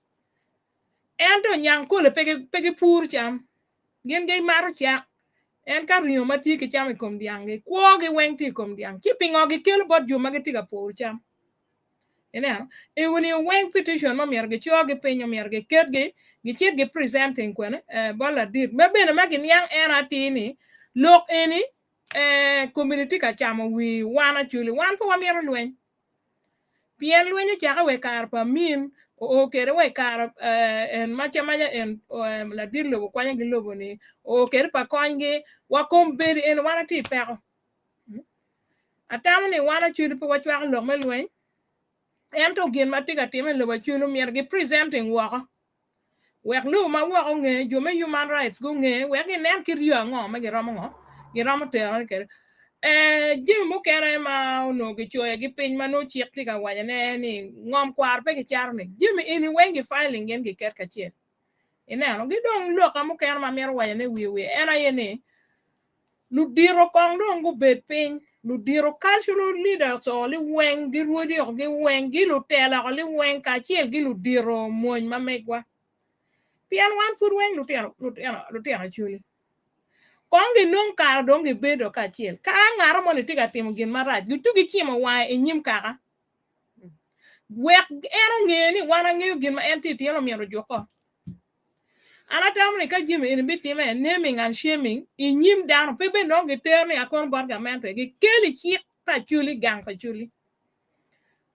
ento nyang ko le pege pur cham gen ge maru chak en ka rio mati ke cham kom diange kwo ge wen ti kom diang ki pingo ge kelo bot juma ge ti ga pur cham ene e woni wen petition ma mier ge cho ge penyo mier ge ket ge chet ge presenting kwen bola dir me bene ma ge nyang era ti ni lok eni community ka cham wi wana chuli wan po wa mier lwen pien lwen cha ka we kar pa min o kere we kar en macha en la dir lobo kwanya gi lobo ni o kere pa kongi wa kom beri en wana ti pero atamni wana chuli pa wa chwa lo melwen en to gen matiga time lobo chulu mier gi presenting wa wek lu ma wa nge jo me human rights go nge we gi nen ki rio ngo ma gi romo te kere jim mo kere ma no gi choye gi pin ma no chiek ti ga wanya ne ni ngom kwar pe gi charne jim ini wengi filing gen gi ker ka chie ina no gi dong lo ka mo kere ma mer wanya ne wi ena yene lu diro kong dong go bet pin lu diro cultural leaders o li weng gi ruodi o gi weng gi lu tela o li weng ka chiel gi lu diro moñ ma megwa pian wan fur weng lu tela chuli kongi nung kar dongi bedo ka chiel ka ngaro mo ni tiga timo gin maraj gitu gi chimo wa e nyim kaka wek ero ngeni wana ngeo gin ma enti tielo miero joko ana tamni ka jimi in bitime naming and shaming e nyim down pepe no gi terni akon borgament gi keli chik ta chuli gang pa chuli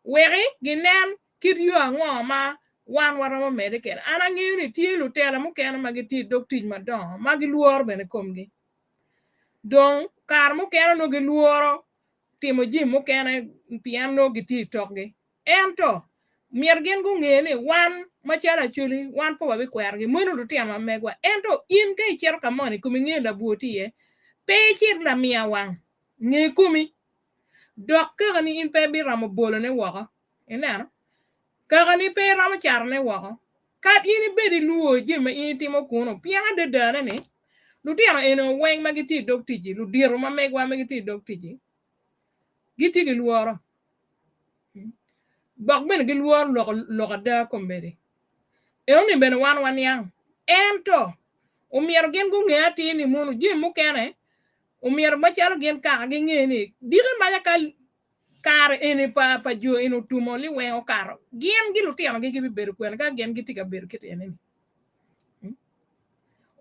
weri ginen kiryo ngo ma wan wara mo medical ana ngiri tielu tela mo kena magiti doctij madon magi luor bene komgi don kar mo kena no gi luoro timo jim mo kena pian no gi ti tokgi ento mier gen go ngene wan machala chuli wan po babi kwergi mono to tiama megwa ento in kai cher kamoni kumi ngenda buotie pe chir la mia wan nge kumi dok ka ni in pe bi ramo bolo ne waka enano ka ni pe ramo char ne waka kat in be di luo jim in timo kuno pian de dane ne lu tiama eno weng magiti doktiji lu diro ma megwa magiti doktiji giti gi luoro bak ben gi luor lo da kombere e oni ben wan yang ento o mier gen go ngati ni mono jim mo kene o mier ma chalo gen ka gi ngeni dire ma ka kar ene pa jo eno tumo li we o kar gen gi lu tiama gi ber kwen ka gen gi tiga ber kete ene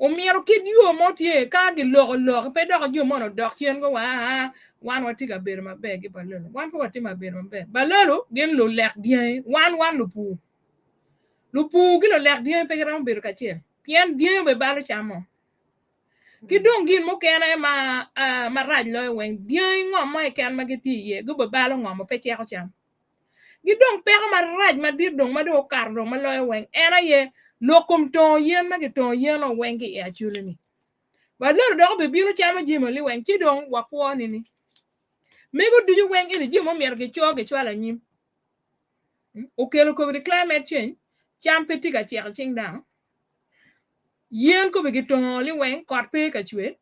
o mier kid yo motie ka gi lo pe do jo mono dok chen go wa wan wati ga ber mabe gi balolo wan po wati maber mabe balolo gen lo lek dien wan lo pu gi lo lek dien pe gram ber ka chen pien dien be balo chamo ki dong gin mo kena ma raj lo wen dia ngom mo ken ma giti ye go balo ngom pe che ko cham gi dong pe ma raj ma dir dong ma do kar dong ma lo wen era ye lokum to yen ma gi to yen o wen gi ya chulini ba lo do be biro chama jimo li wen ti dong wa ko ni ni me go du wen ni jimo mer gi cho gi chwala nyim o kelo ko the climate change cham pe ti ga che ching down yen ko be gi to li wen kor pe ka chwe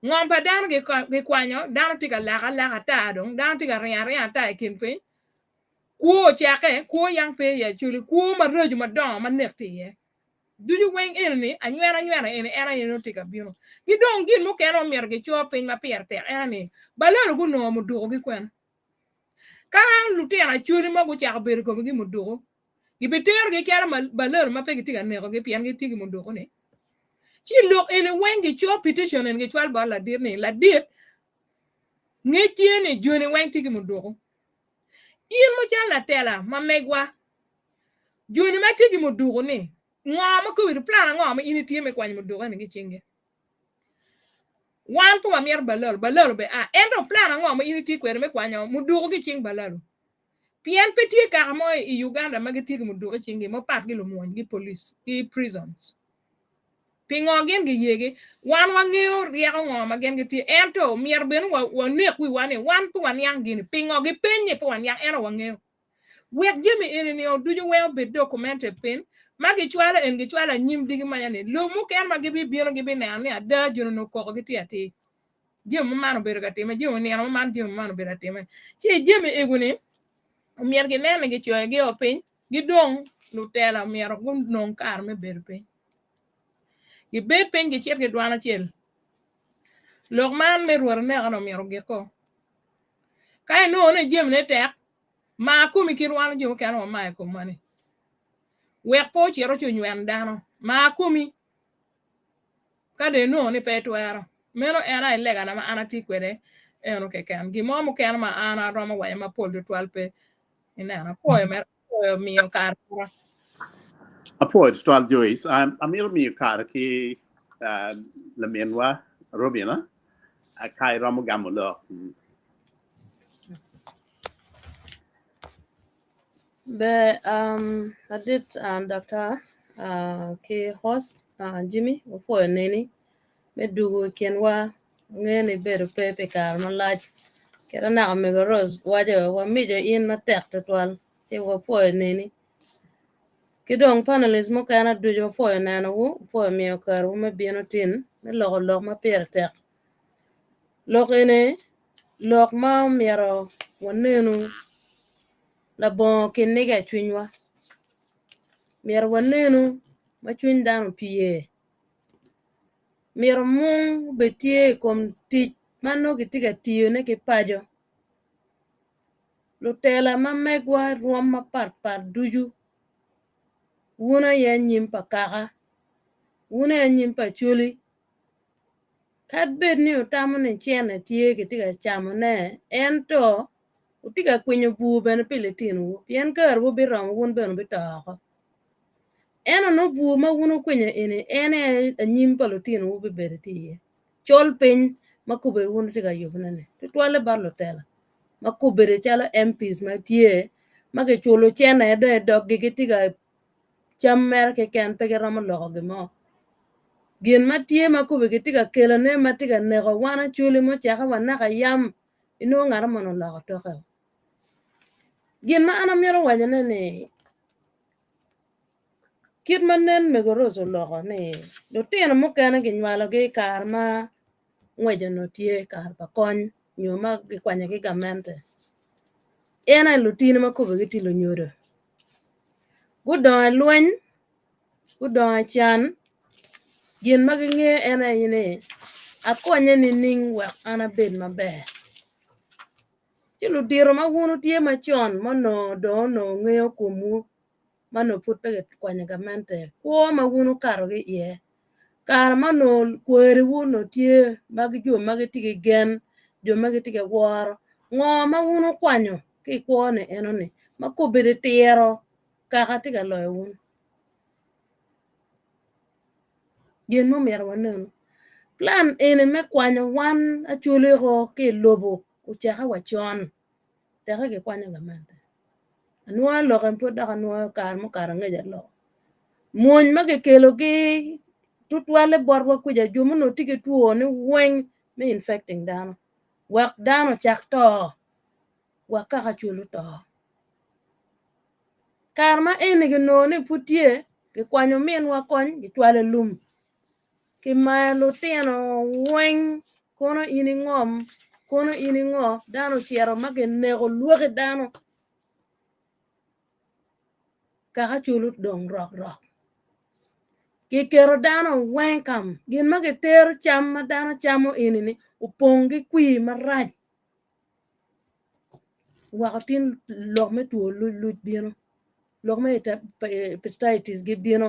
ngom pa dan ge kwanyo dan ti ga la ta dong dan ti ga ria ta kin pe ko chake ko yang pe ya chuli ko ma reju ma don ma nekti ye du ju wen ni anywera en era ye no ti ga biro gi don gi no kero mer ge cho pe ma per te ani balero gu no mu do gi kwen ka lu te na chuli ma gu chak ber ko gi mu do gi beter ge kera balero ma pe gi ti ga ne ge pian gi ti gi mu do ne chi lok en wen gi cho petition en ge chwal ba la dir ni la dir nge tiene joni wen ti gi mu do yin mo chala tela ma megwa joni ma tigi mo dugo ni ngoma ko wir plan ngoma ini tie me kwany mo dugo ni chinge wan po mier balol be endo plan ngoma ini ti kwere me kwanyo mo dugo gi ching balalo pien petit ka mo i Uganda ma gi tigi mo dugo chinge mo pat gi lo mo gi police gi prisons pingo gen gi yege wan ngeo riego ngoma gen gi ti ento mier ben wa ne ku wan wan po wan yang gi pingo gi penye po wan yang eno ngeo wek jemi eni o duju we be documented pin magi chwala en gi chwala nyim digi mayane lo mu ken magi bi biro gi bi ne ani ada juno no ko gi tiati jemi mano be ga tema jemi ne man jemi mano be ga tema chi jemi eguni mier gi ne gi chwe gi opin gi dong lu tela mier gu non kar me ber pin gi be pin gi chet gi dwana chel lok man me ruor ne ano mier gi ko kai no ne jemi ne tek ma kumi kirwan jo kan o mai ko mani we po chero chu nyen dano ma kumi ka de no ni petwero meno era ilega na ma anati kwede eno ke kan gi mo kan ma ana roma wa ma pol de 12 pe ina na po mer po mi kar Apo twal Joyce amiro mi kar ki la menwa Robina kai ramo gamulo Be I did Dr. K host Jimmy for neni me dugu kenwa ngeni beru pepe kar malaj kera na me rose waje wa mijo in ma tek twal che wa for neni kidong panelist mo kana dujo for nana wo for mi kar wo me bieno tin me lo ma per tek lok ene lok ma miero wanenu la bon kinniga chwinywa mier wanenu ma chwiny dano pie mier mung betie kom tich mano gitiga tiyo ne kipajo lutela ma megwa ruom ma par duju wuna ya nyim pa kaka wuna ya nyim pa chuli kat bed ni utamu ni chene tiye gitiga chamo ne ento utiga kwinyo bu bene pile tinu pien kar wo birom wun bene bitoko eno no bu ma wunu kwenye ene anyim palotin wo bebere tiye chol piny makubere wunu tiga yubnene tutwale barlo tela makubere chalo MPs ma tie mage chulo chena ede dog gigi tiga cham mer ke ken pege romo loko gimo gin ma tie makubere tiga kelane ma tiga nego wana chuli mo chaka wanaka yam ino ngara mono loko toke gin ma ana mero wanyane ne kit manen me goroso loko ni do tena mo kana gi nywalo gi kar ma ngwejo no tie kar pa kon nyoma gi kwanya gi gamente ena lutini ma ko gi tilo nyodo gudon lwen gudon chan gin ma gi nge ena yine akonye ni ning wek ana bed maber chilo diro ma wunu tie ma chon mono do no ngeo kumu mano put pege kwanya gamente ko ma wunu karo gi ye kar mano kwere wuno tie magi jo magi tigi gen jo magi tigi woro ngo ma wunu kwanyo ki kwone enoni ma ko bede tiero kaka tiga loyo wun gen mo mer wanenu plan ene me kwanyo wan Acholi ro ke lobo uchaha wachon daga ke kwanyo gamanda anwa lo kan po daga no kar mo karanga jalo mon mage kelo gi tutwale borwa kuja jumu no tike tuo ni weng me infecting dano wak dano chak to waka Acholi to karma ene ge no ni putie ke kwanyo min wa kon gi twale lum ke malo tiano weng kono ini ngom kono ini ngo dano chiero mage nego luoge dano ka Acholi dong rok ki kero dano weng kam gin mage ter cham ma dano chamo ini ni upongi kwi maraj wakatin lok me tuo luj bino lok me hepatitis gi bino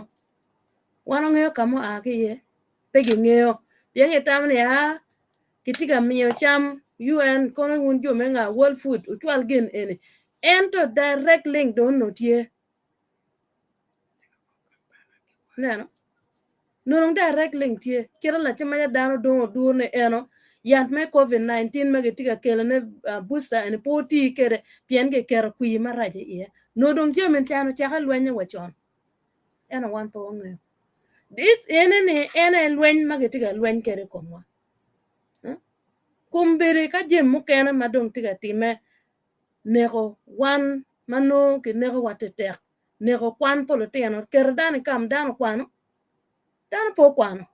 wano ngeo kamo ye pegi ngeo yenge tamni kitiga miyo cham UN kono hun jomenga World Food utwal gen ene ento direct link don notie neno nung direct link tie kira la chama ya dano don dur ne eno yant me COVID-19 me getiga kele ne booster ene poti kere pien ge kero kwi maraje ye no don jemen tano chaka lwenya wachon ena wan po ngeo this ene lweny magetiga lweny kere komwa kumbiri ka jem mukene madong tiga time nego wan mano ke nego watetek nego kwan polo tiano kere dani kam dano kwano dano po kwano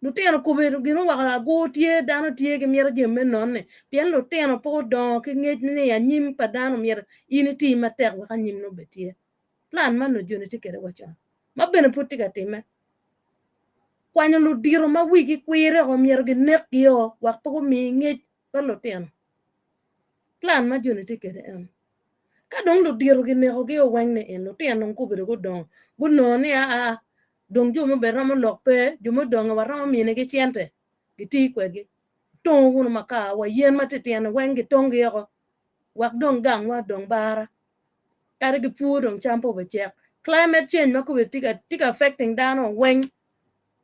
lutiano kubiru gino waka go tie dano tie ke miero jemme nonne pien lutiano po don ke ngej ni ya nyim pa dano miero ini ti matek waka nyim no betie plan mano joni tikere wachon mabene puti ka time kwanyo lu diro ma wigi kwire o miero gi nek yo wak po mi ngej pa lutiano plan ma joni tikere en ka dong lu diro gi nek gi o wenne en lutiano kubiru go don bu no ni dong jumo beramo lokpe jumo dong waramo mine gi chiente giti kwegi tong wunu maka wa yen matitiana wengi tongi yoko wak dong gang wa dong bara kare gi fu dong champo be chek climate change mako be tika affecting dano weng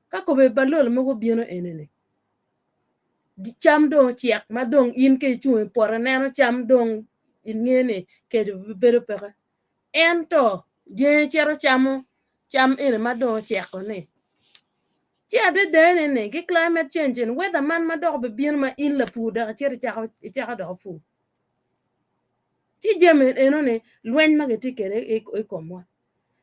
ka ko be balol mo go bieno enene di cham dong chiek ma dong in ke chu por neno cham dong in ngene ke bero peka ento je chero cham ene ma dong chiek ne ci ade dene ne gi climate change and weather man ma dog be bien ma in la pu da ci cha do fu ci jeme eno ne lwen ma geti kere e komwa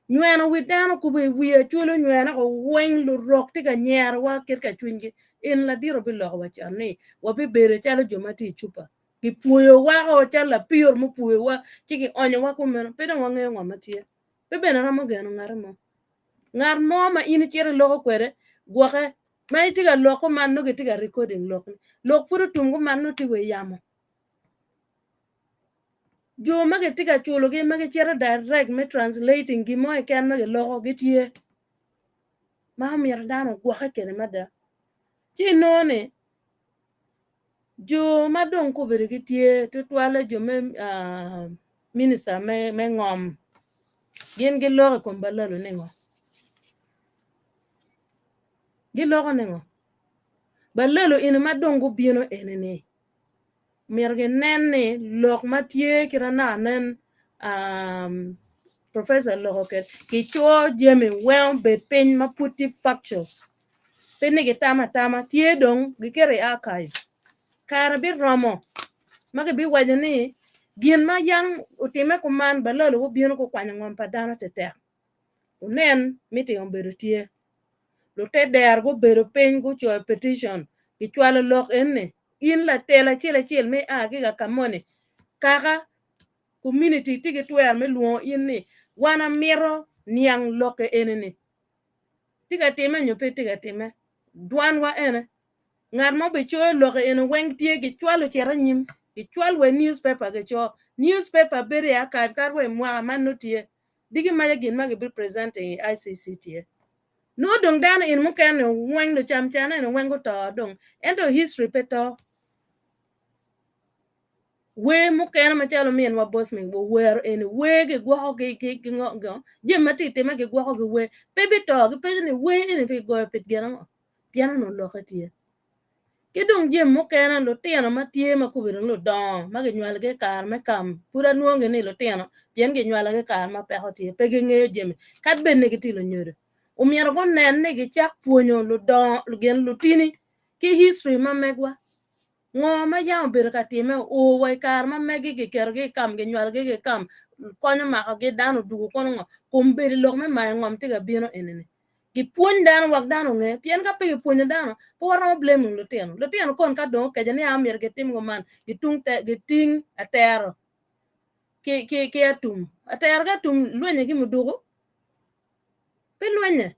nywena widano ku be wiye chulo nywena ko wen lu rok ti ga nyer wa ker ka chungi in la diro bi lo wa chane wa be bere chala jomati chupa ki puyo wa o chala pior mu puyo wa ci ki onyo wa ku meno pe do nge ngwa matie be be na mo geno ngar mo ma in chere lo kwere gwoke mai tiga loko man no tiga recording lok puro tungu man no tiwe yamo jo mage tiga chulo ge mage chero direct me translating gi mo e kan mage loko gitie ma mir dano gwoke kene mada ti none jo madon ko bere gitie to twale jo me minister me ngom gin gi Lok Kom Balaalo ne ngom gi loko ne ngom Balaalo ina madongo bieno enene mirge nenne lok matie kira nanen professor Lok ki cho jeme well be pen ma puti factual penne ge tama tie dong gi kere archive kara bi romo mage bi wajani gin ma yang utime ko man Balaalo go bieno ko kwanya ngom padana tete unen meeting on berutie lo te der go bero pen go cho petition ki chwalo Lok enne in la tela chile me gi ga kamone kaka community tige twer me luo in ni wana miro niang Lok enene tiga time nyope tiga time duan wa ene ngar mo be cho Lok ene weng tie gi chwalo chera nyim gi chwal we newspaper ge cho newspaper bere archive kar we mwa man no tie digi ma gin ma ge be presenting ICC tie no dong dan in mo kan weng lo cham chana ne weng go to dong endo history peto we mo kan ma chalo mien wa boss men bo wer en we ge gwo ge ngo je matite ma ge gwo ge we pe bi to ge pe ni we en pe go pe ge no piano no lokati kidung jem mo kena lo tiano ma tie ma kubiro lo don ma ge nywal ge kar me kam pura nuonge ni lo tiano pien ge nywal ge kar ma pe hotie pe ge ngeyo jem kat ben ne gitilo nyore umiero go nen ne ge chak puonyo lo don lo gen lo tini ki history ma megwa ngo ma yaw bir ka time o wai kar ma megi ge ker ge kam ge nywal ge kam konyo ma ge dano dugu kono ngo kumberi lo me ma ngom tiga bino enene ki puony dano wak dano nge pien ka pe puonyo dano po waramo blame lo tiano kon ka don ke jani amir ge tim go man gitung te giting atero ke atum atero ga tum luenye gi mudugo pe luenye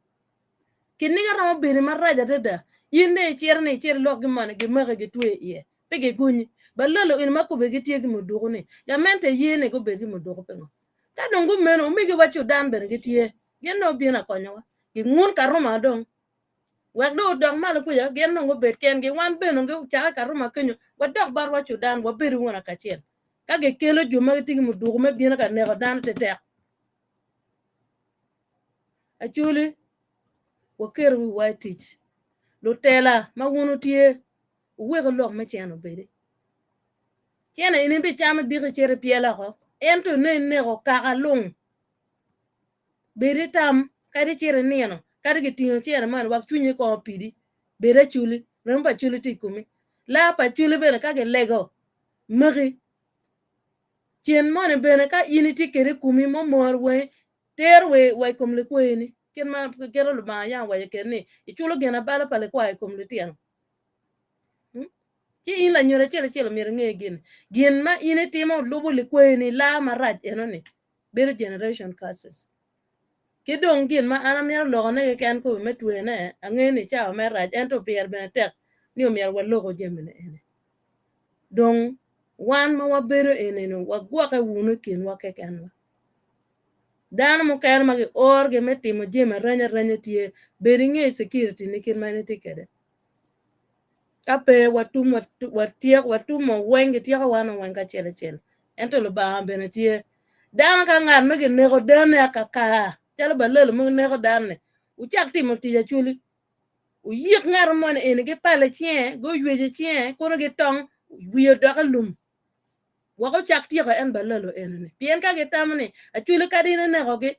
kiniga ramo biri maraja dada yinde chier lo gi man gi mege gi tue ye pe ge gunyi balolo in makobe gi tie gi mudugo ne ya mente yene go be gi mudugo pe ngo ka don go meno mi gi wacho dan ber gi tie geno bina konyo gi ngun karoma dong wek do dog malo kuya gen no bet ken ge wan beno ge cha ka ruma kenyo wa dog bar wa chudan wa beri wona ka chen ka ge kelo juma tigi mu dugu me bina ka ne dan te te Acholi wa ker wi wa teach lo tela ma wono tie we go lok me chen obede chen ini bi chama di ke chere piela ho ento ne go ka long beri tam ka di chere ne no ka di tinyo chere man wa chunye ko pidi bere chuli rempa chuli tikumi la pa chuli bene ka ge lego magi chien mone bene ka initi kere kumi mo mor we ter we kom le kweni ken ma kero lu ma ya we kene ichulo gena bala pale kwa kom le tiano chi in la nyore chele mere nge gin ma initi mo lubu le kweni la maraj enoni bere generation curses kidong gin ma ana mer logo ne ken ko metwe ne angeni cha meraj ento pier bene tek ni omier wa logo jemene ene dong wan ma wa bero ene no wa gwa ka wuno ken wa ke ken dan mo ker ma ge or ge metimo jema ranya tie beri nge security ni ken mane tikede kape watum mo wenge tie ka wana wenga chele ento lo ba bene tie dan ka ngar me ge nego dan ya kaka chalo balelo mo nego dan ne u chak timo tie chuli u yik ngar mo ne ene ge pale chien go yweje chien kono ge tong wiyo dokalum wako chak tie ka en balelo ene pien ka ge tamne a chuli ka dine ne go ge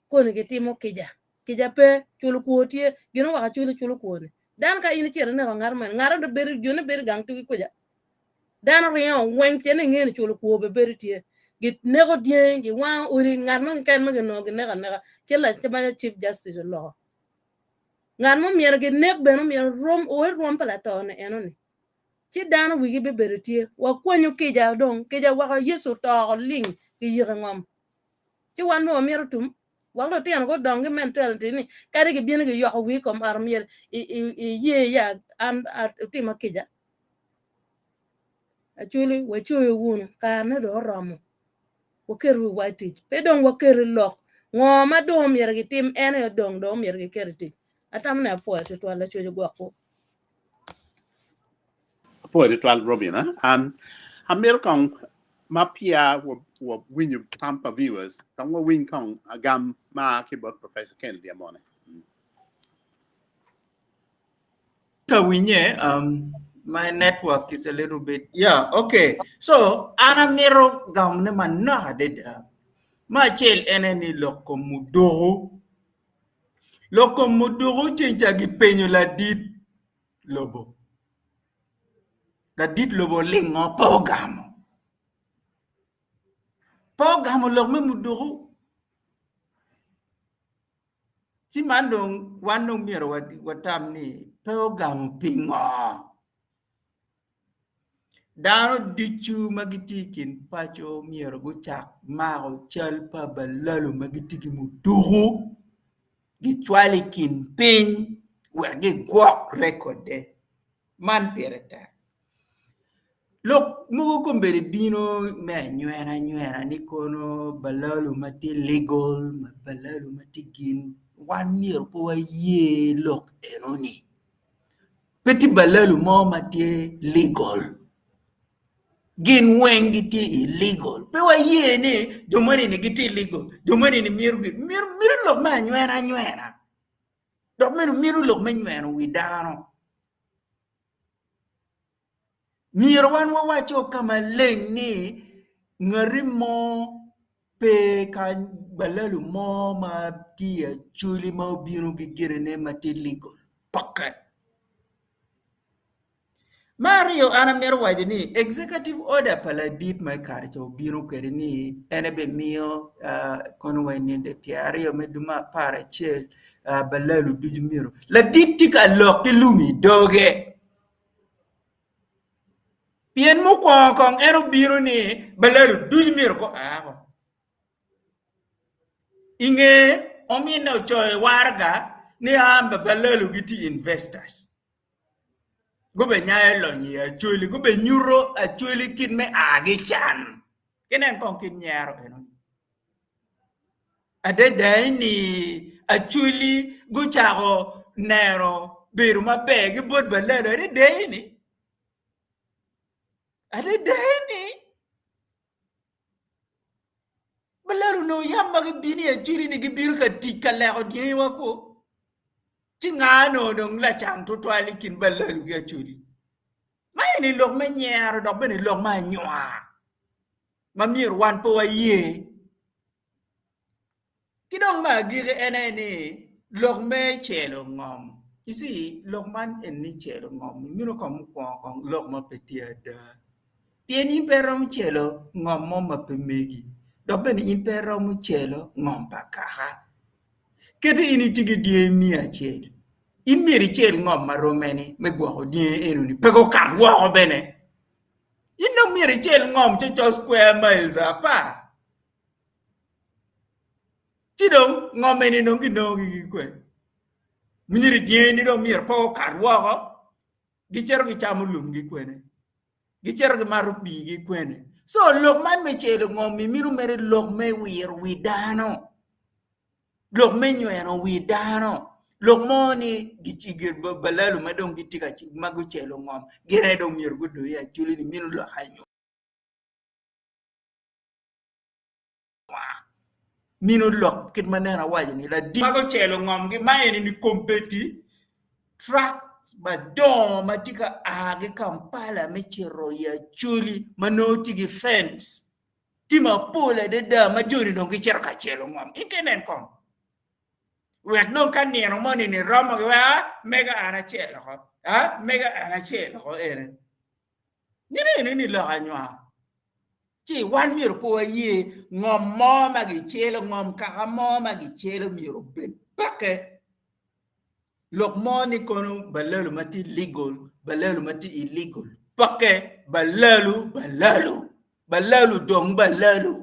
kono ge timo kija pe chulu kuotie gino waka chulu kuone dan ka ini chere ne ngar man ngar do beri jone beri gang tu ko ja dan riyo wen tene ngene chulu kuo be beri tie git nego dien gi wan uri ngar man kan ma no ge nega kella chama chief justice lo ngar mo mier ge nek be no mier rom pala to ne enoni chi dan wi gi be beri tie wa kwanyu kija dong kija waka yesu to ling gi yire ngam chi wan mo mier tum walo tian go dong mentality ni kare ge bien ge yo wi kom armiel ye ya am ti makija Acholi we choyo wuno ka ne do romo wo keru wati pe dong wo keru lok ngo ma do mier ge tim ene dong do mier ge kerti atam na fo to la choyo go ko po de twal robina amir kong mapia wo win you Tampa viewers kong wo win kong agam ma keyboard Professor Kennedy amone Winye, my network is a little bit, okay. So, ana mero gamne manna did ma chel eneni Lok Kom Balaalo chencha gi penyo la dit lobo lingo pogamo Lok me Mudogo si mandong wanong miro watam ni pogam pingo dano dichu magitikin pacho miro guchak maro chal pa Balaalo magitiki Mudogo gitwali kin pin wagi gwok record man pereta Lok mugo kombere bino me nywera ni kono Balaalo mati legal Balaalo mati gin 1 year po ye Lok enoni peti Balaalo mo mati legal gin wengi ti illegal pe wa ye ne jomani ni giti legal jomani ni mir Lok ma nywera dok men miru lok men wen wi dano miro wan wacho kama leng ni ngari mo pe kan balalu mo ma dia chuli ma biro gi girene ma legal pocket Mario ana mer wajini executive order pala dit mai karcho biro kerini ene be mio kono waininde piario meduma para chel balalu dujumiro la dit ka lokki lumi doge Pien mo kong ero biro ni balalu dujumiro ko ako inge omino choy warga ni amba balalu giti investors gobe nyaay lo ni Acholi gobe nyuro Acholi kin me agi chan kenen kon kin nyaro eno ade dai ni Acholi go chago nero biru ma begi bod balalu ade dai ni balalu no yamba gi bini Acholi ni gi biru ka tikka lego di wako Chingano dong la chan to twali kin balalu gi Acholi mai ni lok me nyero dok bene lok ma nywa ma mir wan po ye kidong ma gire eneni lok me chelo ngom you see lok man en ni chelo ngom miro kom kon lok ma petia da tieni perom chelo ngom mo ma pemegi dok bene in perom chelo ngom pakaha kete ini tigi die mi achel in miri chel ngom ma romeni me gwo die enuni pego kan wo bene in no miri chel ngom cho square miles apa Chidong ngomeni no gi kwe miri die ni do mir po kan wo gi chero gi chamulum gi kwene gi chero gi maru bi gi kwene so lok man me chelo ngom mi miru mere lok me wir widano lok me nyweno widano lok moni gi chigir balalu madong gi tika chi magu chelo ngom gire do mir go do ya chuli ni minu lo hanyo minu lok kit manena wajini la di magu chelo ngom gi mayeni ni kompeti track ba do matika age Kampala me chero ya chuli manoti gi fence tima pole de da majuri dong gi chero ka chelo ngom intenen kom wek non kan ni no moni ni romo wa mega ana chelo ko mega ana chelo ko ere ni lo anywa chi wan miro po ye ngom mo ma gi chelo ngom ka mo ma gi chelo miro ben pake lok moni kono balalu mati legal balalu mati illegal pake balalu dong balalu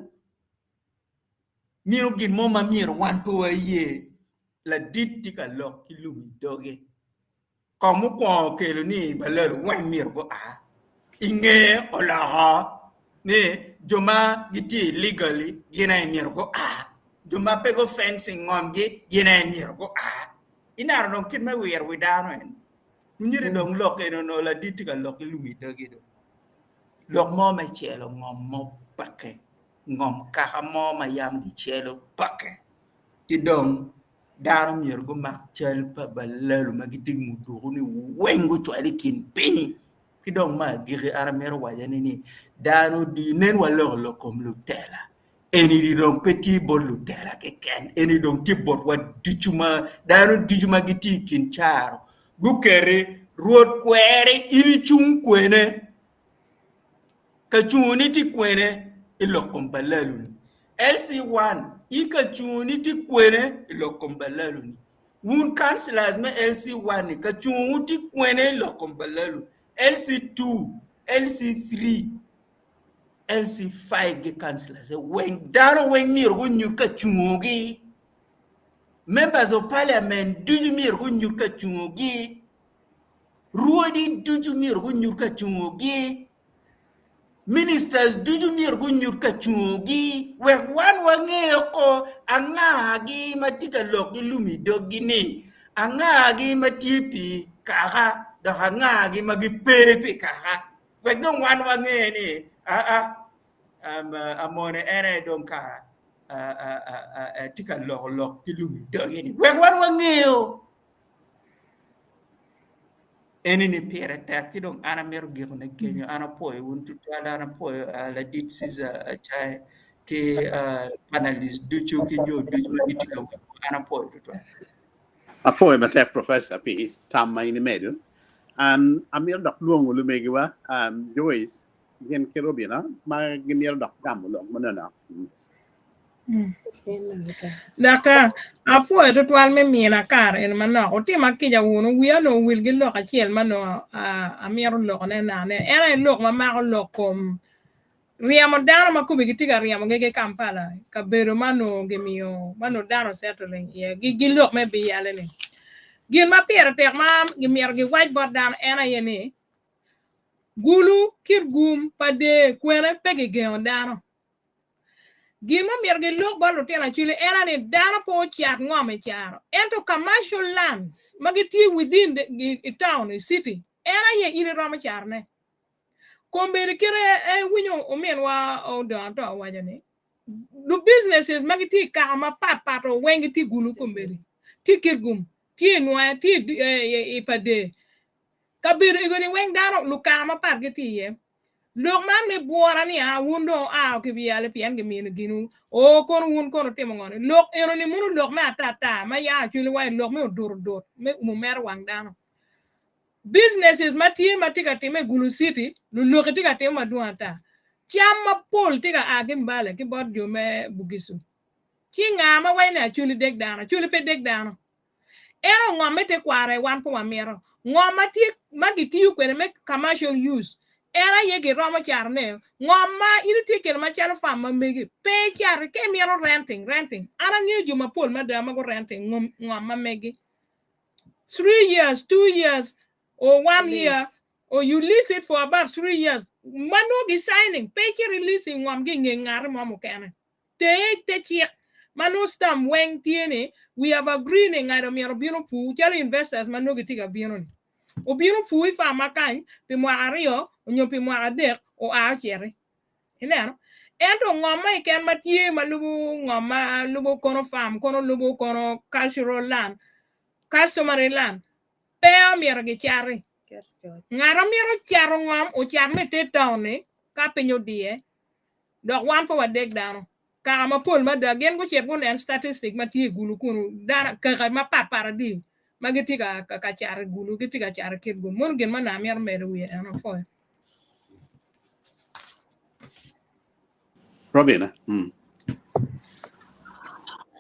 miro gin mo ma miro wan po ye la ditti ka lok kilumi doge komu ko kelo ni balalu wan miro go inge olaha ne joma giti legally gina miro go joma pego fencing ngomge gina miro go inar don kin me wer widano en nyiri dong lok eno no la ditti ka lok kilumi doge do lok mo ma chelo ngom mo pake ngom ka mo ma yam di chelo pake ti dong dano mier go mak chel pa balalu magiting mudu ni wengo chwali kin pin ti dong ma gire aramer wajani ni dano di nen walo lo kom lutela eni di dong petit bol lutela ke ken eni dong ti bot wa dijuma dano dijuma giti kin charo gu kere ruot kwere ili chung kwene ka chuni ti kwene ilo kom balalu ni LC1 ika chuni ti kwene ilo kom balalu ni wun councilors me LC1 ni ka chuni ti kwene ilo kom balalu LC2 LC3 LC5 ge councilors when daro when mir go nyu ka chungi members of parliament duju mir go nyu ka chungi ruodi duju mir go nyu ka chungi ministers duju mir go nyur ka chungi we wan wange ko angagi matika lok lumi dogini angagi matipi kaka da angagi magi pepe kaka we don wan wange ni amone ere don kara tika lok lumi dogini we wan wange enini pere tek ti dong ana mero giro ne kenyo ana poe un tu ana poe la dit sis a chai ke panelist duchu ki jo duchu magitika ana poe tu a foi ma te professor pi tam mai ni medu amir dok luong lu megi wa Joyce gen kero bina ma gemir dok gam lo monana Daka, afu eto twal me mina kar en mano, o ti makija wunu, wia no wil gi lok achiel mano amiero lok ne nane, ena lok ma mako lok kom, riamo dano ma kubi gitiga riamo gege Kampala, kabero mano gemio, mano dano settling, yeah, gi lok me bi yale ni. Gin ma pere tek ma gimier gi whiteboard dano ena yene, gulu kir gum pade kwere pege geo dano. Gima mirge look balo tena chile era ni dana po chiat ngome charo. Ento commercial lands magiti within the town, the city. Era ye ine rama charne. Kombere kire winyo omen wa o danto wajane. The businesses magiti kama pat o wengiti gulu kombere. Ti kirgum, ti noa, ti ipade. Kabiri igoni weng dano lukama pat giti ye. Lok man me buora ni wundo ke biale pian ge min ginu o kon wun kon te ngone lok eno ni munu lok ma tata ma ya chuli wai lok me dur me mer wang dano businesses matika te me gulu city lu lok tika te ma duanta chama pol tika age mbale ki bod jo me bugisu chinga ma wai na chuli dek dano chuli pe dek dano ero ngome te kware wan po mero ngoma ti magiti yu kwere me commercial use era yege roma charne ngoma iriti ker ma charo fama megi pe char ke miero renting ara ngi juma pol madama go renting ngoma megi 3 years 2 years or 1 year or you lease it for about 3 years manogi signing pe che releasing ngom gi ngar mo mo kana te chi manu stam weng tiene we have agreeing ngaro miero bino fu charo investors manogi tiga bino o bino fu ifa makan pe mo ario onyo pi mo adek o a chere hineno ento ngoma iken matie malubu ngoma lubu kono farm kono lubu kono cultural land customary land pe miero gi chari ngaro miero charo ngom o char me te tawne ka penyo die dok wan po wadek dano ka ma pol ma da gen go chet gon en statistic matie gulu kunu dana ka ma para di magiti ka char gulu giti ka char kit go mon gen mana mier mer wi ano fo Robina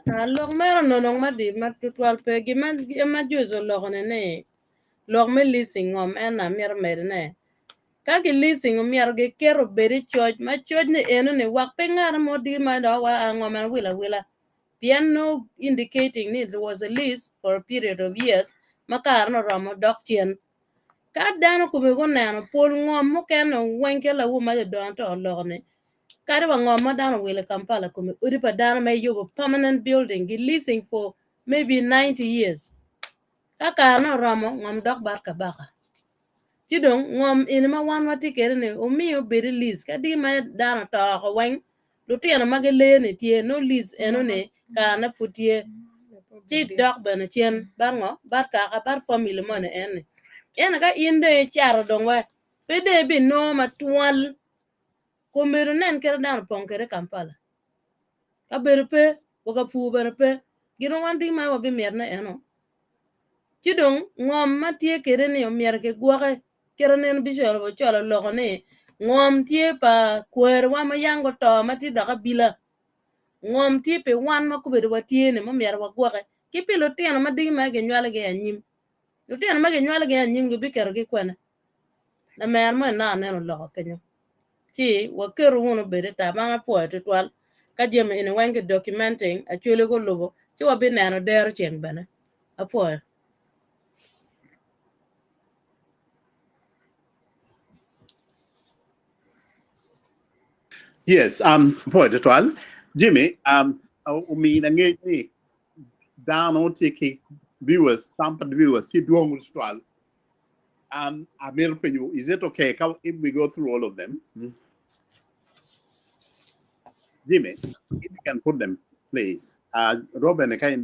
lok mero nonong madi matutwal pe gima juzo lok ne lok me leasing ngom ena mier mer ne kaki leasing mier ge kero beri choj ma choj ne eno ne wak pe ngar mo di ma do wa ngom wila piano indicating it was a lease for a period of years makar no ramo dokchien ka dano kume go nano pol ngom mo ken wenke la wu ma do to lok ne kare wa ngoma dano wile Kampala kume uripa dano may yobo permanent building gi leasing for maybe 90 years kaka no ramo ngom dok barka baka tidong ngom inima wan wati kere ne omiyo beri lease kadi ma dano to ko wen lutiana magele ne tie no lease eno ne kana putie ti dok bana chen bango barka ka bar family mone ene ka inde charo dongwa pede bi no matwal komero nen kere dano pon kere Kampala ka berpe waka fu berpe gino wandi ma wabi mierne eno tidong ngom matie kere ne mier ke gwake kere nen bishol bo cholo loko ne ngom tie pa kwer wa ma yango to mati daga bila ngom tie pe wan ma kubedo watie ne mo mier wa gwake ki pilo tiano madi ma ge nywale ge anyim yo tiano ma ge nywale ge anyim go bi kere ge kwena na mer mo na ne loko kenyo ti wa kero wono bede ta bana po twal ka jem ene wange documenting Acholi go lobo ti wa bi nano der chen bana apo yes point at all Jimmy umi na ngi down on take viewers tampered viewers si duong twal Amir Penyu, is it okay if we go through all of them? Jimmy, if you can put them, please. Robin, I can't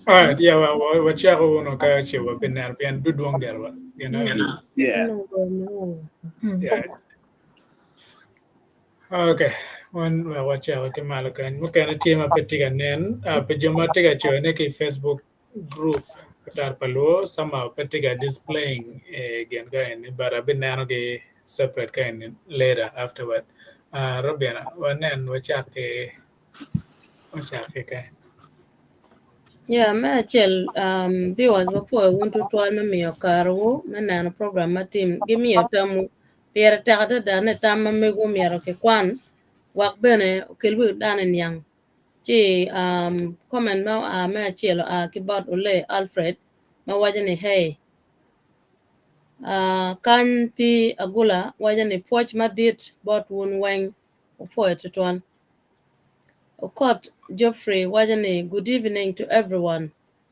Alright, yeah, wa chako no ka chewa benar pian duduang derwa, you know. Yeah. Yeah. Okay. One wa chako ke malakan. Mukana team petiga nen, pejama tiga chwa ne ke Facebook group petar palo sama petiga displaying again kain bara benar ke separate kain later afterward. Robiana, wanen wa chake kain. Yeah, me achel viewers before want to tell me your karo me na program ma team give me your tamu pier ta da ne tam me go mi ro ke kwan wak bene kelbu dan nyang chi comment ma me achel ki bot ole Alfred ma wajane hey kan pi agula wajane poch ma dit bot won wang for to one Okot Geoffrey Wajane, good evening to everyone.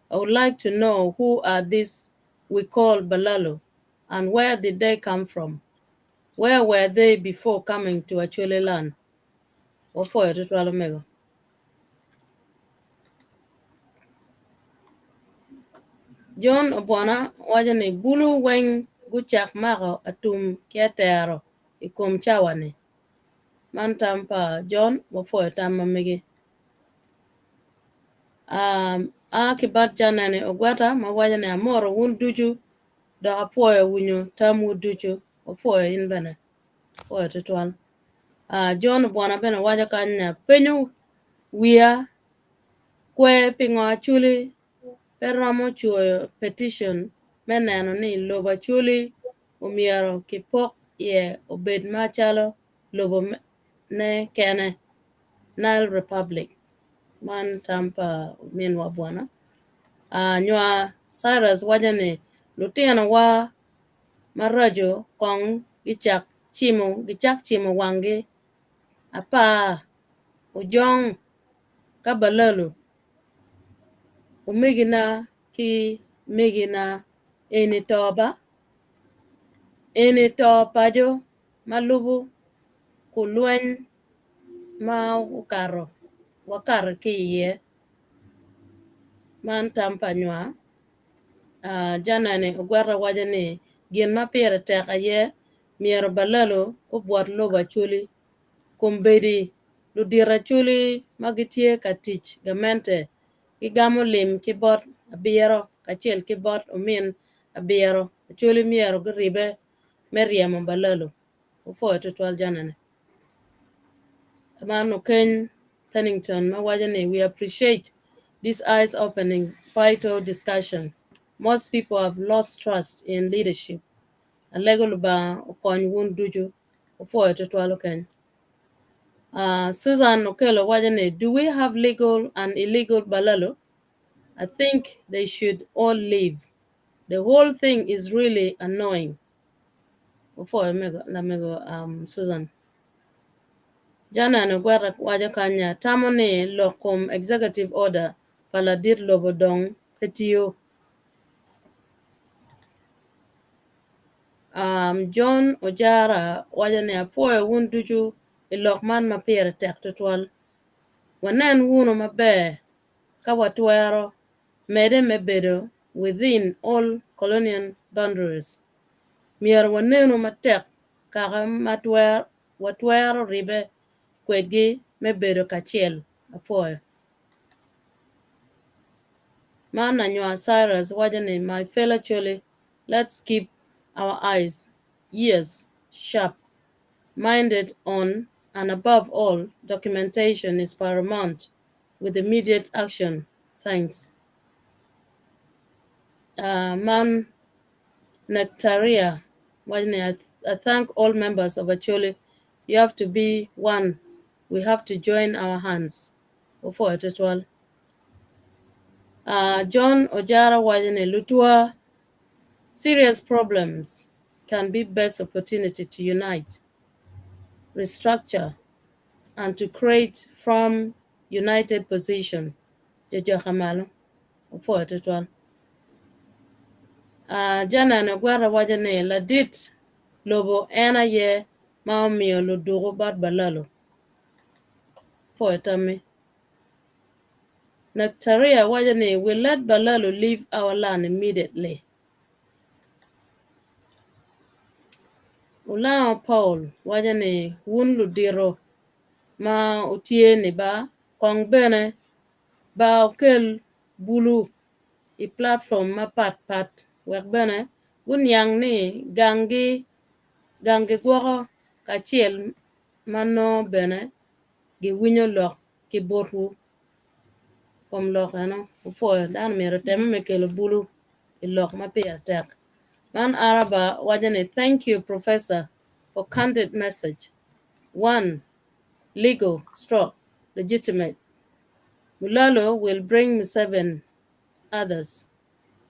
I would like to know who are these we call Balalo and where did they come from? Where were they before coming to Acholi land? Or for a total omega. John Obwana Wajane Bulu Wang Guchak Maro Atum Kiatero Ikom Chawane. Mantampa John before a tamamegi. Akibat Janane Ogwata Mawajane Amoro Wunduju da apoyo wunyo tamu ducho apoyo in bene apoyo tutwal John bwana bene waja kanya penyo wia kwe pingo achuli peramo chuo petition meneno ni loba chuli umiero kipok ye obed machalo lobo ne kene Nile Republic man tampa minwa bwana nywa Cyrus wajane lutiano wa marajo kong gichak chimo wangi apa ujong kabalalo umigina ki migina eni topajo malubu kulwen ma wakar ki ye man tampanywa janane ugwara wajane gien ma pere teka ye miero balalo ubwat loba chuli kumbedi ludira chuli magitie katich gamente igamo lim kibot abiero kachiel kibot umin abiero chuli miero giribe meriemo balalo ufo tutwal janane Amano Ken Pennington mawajane we appreciate this eyes-opening vital discussion. Most people have lost trust in leadership. Alego ba okony wun duju ufo tutwal ken Susan Okelo wajane, do we have legal and illegal balalo? I think they should all leave. The whole thing is really annoying. Before Susan. Jana Nogwara Wajakanya, Tamone Lok Kom executive order, Paladir Lobodong, Petio. John Ojara Wajane Apoe Wunduju, Ilokman Mapere Tektual. Wanan Wuno Mabe, Kawatwero, Mede Mebedo, within all colonial boundaries. Mier wanenu matek, kaka watwero ribe, kwegi mebedo kachiel, apoyo. Mana nywa Cyrus wajane, my fellow chole, let's keep our eyes, ears sharp, minded on, and above all, documentation is paramount with immediate action. Thanks. Man Nectaria, I thank all members of Acholi. You have to be one. We have to join our hands. Before it all. John Ojara Wajane Lutua, serious problems can be best opportunity to unite, restructure, and to create from united position. Jojo Hamalo. Before it all. Jana na gwara wajane ladit lobo ena ye maomio ludugo, dugo bat balalo. For etame. John Ojara wajane, lutua, serious problems can be best opportunity to unite, restructure, and to create from united position. Jojo Hamalo. Before it all. Jana na gwara wajane ladit lobo ena ye maomio lo dugo bat balalo. For etame. Nectaria Wajane will let Balaalo leave our land immediately. Ulao Paul Wajane wun ludiro ma utiene ba kong bene ba okel bulu I platform ma pat wek bene wun yang ni gangi gwoko kachiel mano bene gi winyo lok ki boru kom lok ano upo dan mero teme me kelo bulu I lok ma pia tek. Man Araba Wajane, thank you, Professor, for candid message. 1. Legal, strong, legitimate. Mulalo will bring 7 others.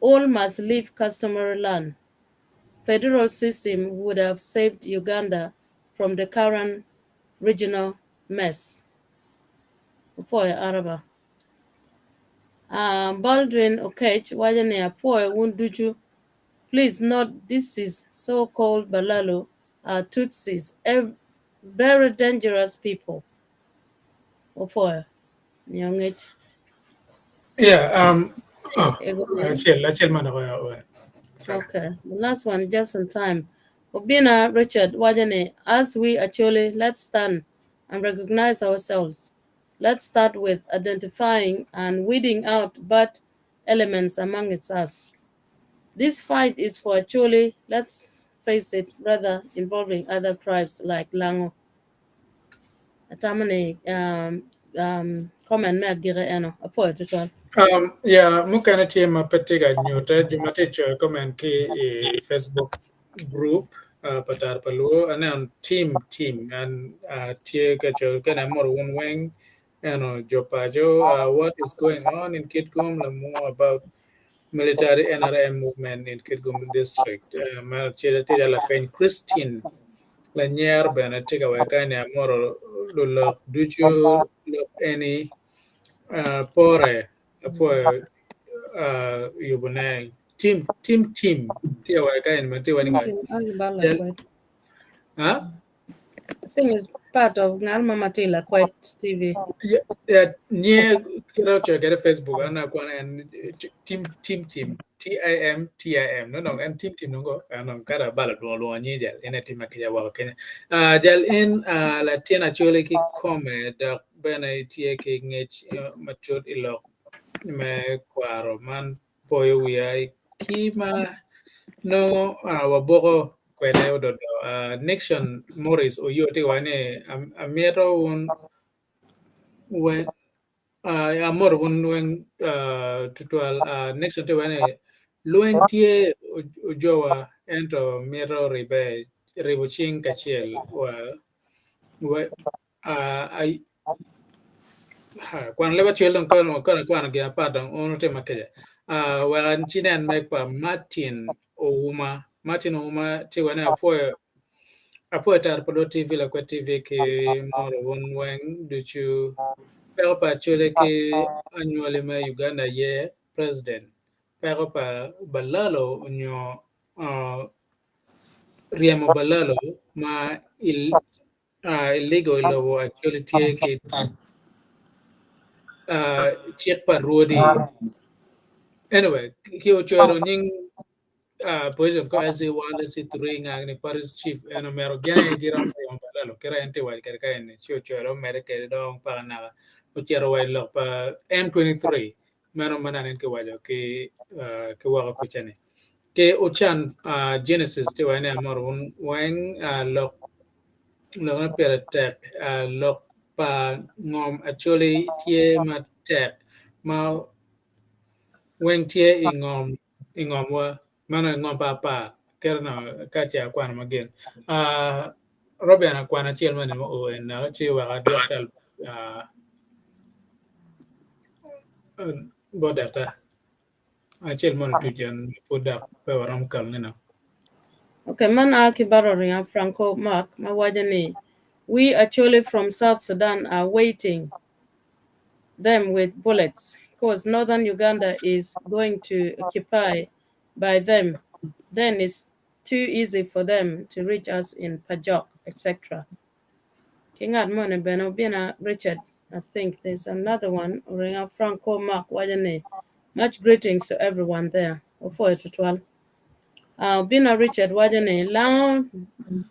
All must leave customary land. Federal system would have saved Uganda from the current regional mess. Upoe Araba. Baldwin Okech Wajane Apoe Wunduju. Please note this is so-called Balalo are Tutsis, very dangerous people. Upoe Nyongich. Yeah, chill man. Okay, the last one just in time. Obina Richard Wajane, as we actually let's stand and recognize ourselves. Let's start with identifying and weeding out bad elements among us. This fight is for Acholi, let's face it, rather involving other tribes like Lango. Atamane comment me agire eno apo tuton. Yeah, mukana team petiga nyota jumatecho comment ki Facebook group patar palu anan team and tie kacho kana mor one wing jopajo what is going on in Kitgum more about military NRM movement in Kitgum district ma chira la pen Christine la nyer bena tiga wa kana mor lo duchu lo any pore apo yubune team tia wa kain ma tia wani ngai ha I think it's part of Ngalma Matila Quite TV. yeah nye kira cha gere Facebook ana kwa en team TIM no and team no go no kara bala do nyi jal ene team akya wa kenya jal in la tiena chole ki come da bena tie ki ngech machot ilo me kwaro man poyo wiai kima no waboko kwene ododo Nixon Morris oyote wane amiero un we amor un wen tutual Nixon te wane luentie ujowa ento miero ribe ribuching kachiel wa we ai kwan leba children kwan ga pardon ono te makeja waran chinen mekpa Martin Ouma ti wane apo tar polo TV la kwa TV ke moro won weng duchu pero pa chole ke annually ma Uganda ye president pero pa Balalo nyo Riamo Balalo ma illegal lo actually tie ke check pa rodi anyway ki ochero ning position ko as wala si three nga ni Paris chief eno mero gene giram yo balalo kera ente wal kera kaen chio chero mere ke dong pa na o chero wal lo pa M23 mero manan ke walo ke wa ko chane ke o chan Genesis te wane amor un wen lo na pere tek lo pa ngom actually tie ma tek ma wen tie ingom wa mana ngom pa kerna kacha kwana magen Robin kwana chiel mane mo o na chi wa adwakal bodata chiel mon tujan podak pe waram kal nena. Okay, man Akibaro Ringa Franco Mark Mawajani. We actually from South Sudan are waiting them with bullets because northern Uganda is going to occupy by them. Then it's too easy for them to reach us in Pajok, etc. King Admon Benobina Richard I think there's another one. Ringa Franco Mark Wajane. Much greetings to everyone there. Before it's 12. Bina Richard Wajane Long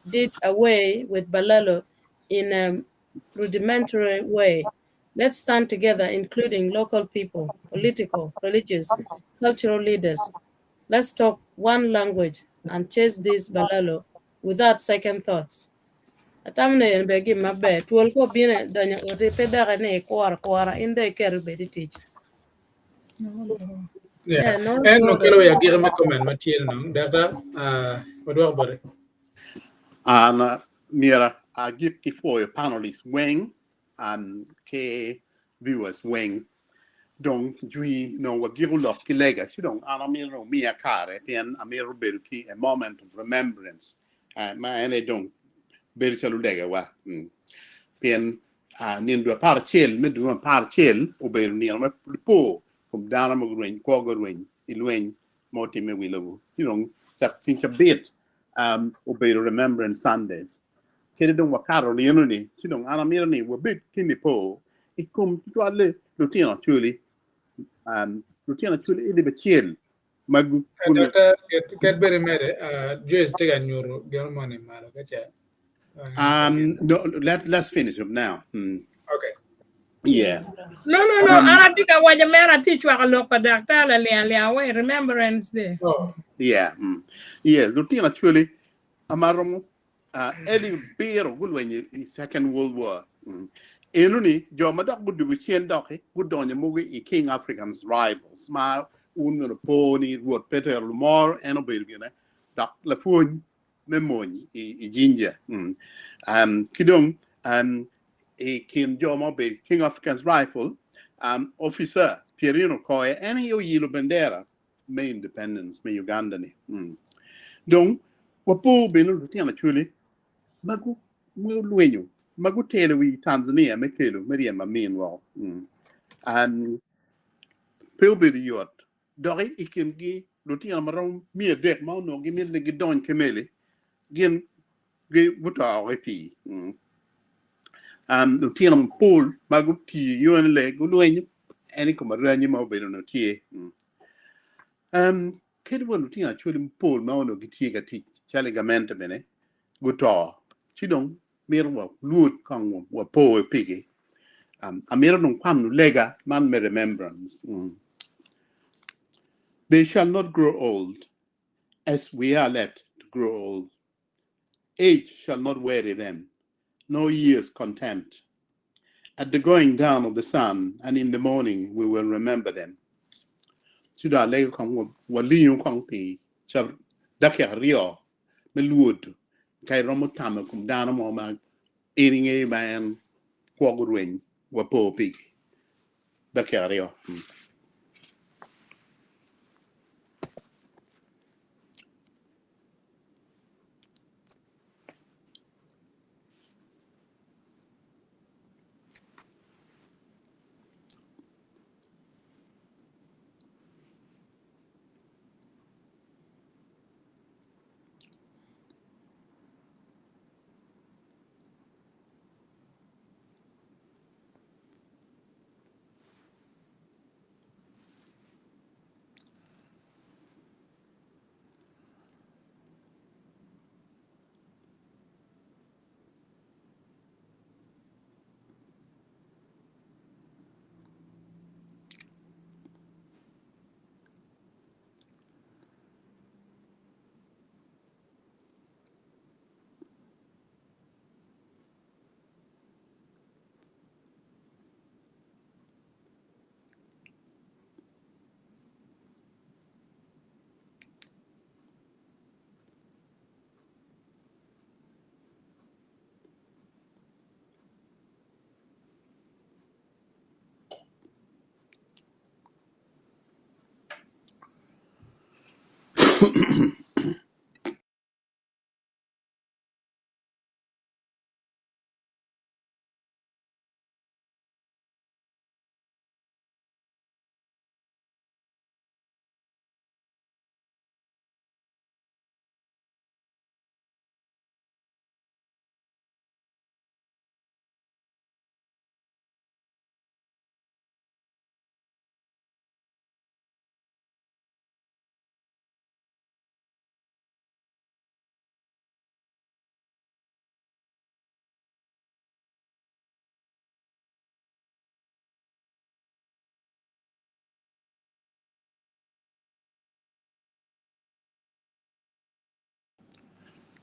did away with Balalo in a rudimentary way. Let's stand together, including local people, political, religious, cultural leaders. Let's talk one language and chase this Balalo without second thoughts. Atamne yen be gi mabe tuol ko bine donyo ote pedara ne kwara inde ker be teach. Yeah, No and no go. kilo ya gira me comment material no data what about it? And Mira, I give you for your panelists Wang and K viewers Wang. Donc, we know what give look lega. You don't, and I mean, no, me a car, and I mean, a moment of remembrance. And my ene don't, very chalu lega wa. Pien, nindo a parchel, me do a parchel, obey near my po, from down a green, quagga ring, ilwain, moti me willow. You know, think a bit, obey remembrance Sundays. Kede dong wakaro ni yunu ni, you know, and I mean, ni, were big kini po, ikum to a le, lutina truly. Lutina actually ili bechiel mag Data get very mad just take a new girl money mara kacha. no, let's finish up now. Okay. Yeah. No. I think I want to mera teach you a look at doctor le remembrance there. Oh. Yeah. Yes, Lutina actually amaromo eli bero gulwenye Second World War. Enuni joma dak budu bichien doke gudonye mugi I King Africans rivals ma uno poni ruot Peter Lumor eno belgene dak la funy memoni I ginger. Kidong e kin joma be King Africans rifle officer Pierino Koye any yo yilo bandera me independence me Uganda ni. Donc wapo beno Lutina actually magu luenyo magu tele wi Tanzania me kelo Maria ma meanwhile pelbe di yot dori ikin gi Lutina marom mi dek ma no gi mi le gi don kemele gen gi buta o pi Lutina Paul magu ti yon le gu luenyo eni ko maranyi ma be no tie kedi won Lutina chuli Paul ma no gi tie ga ti chale ga mente bene guto chidong mirwa lut kang wa po pigi amira nung kwam lega man me remembrance they shall not grow old as we are left to grow old age shall not weary them no years contempt at the going down of the sun and in the morning we will remember them chuda lega kang wa liyu kang pi chab dakya rio me luot kai romo tama kum dana mo ma eringe man kwagurwen wa po pig dakya rio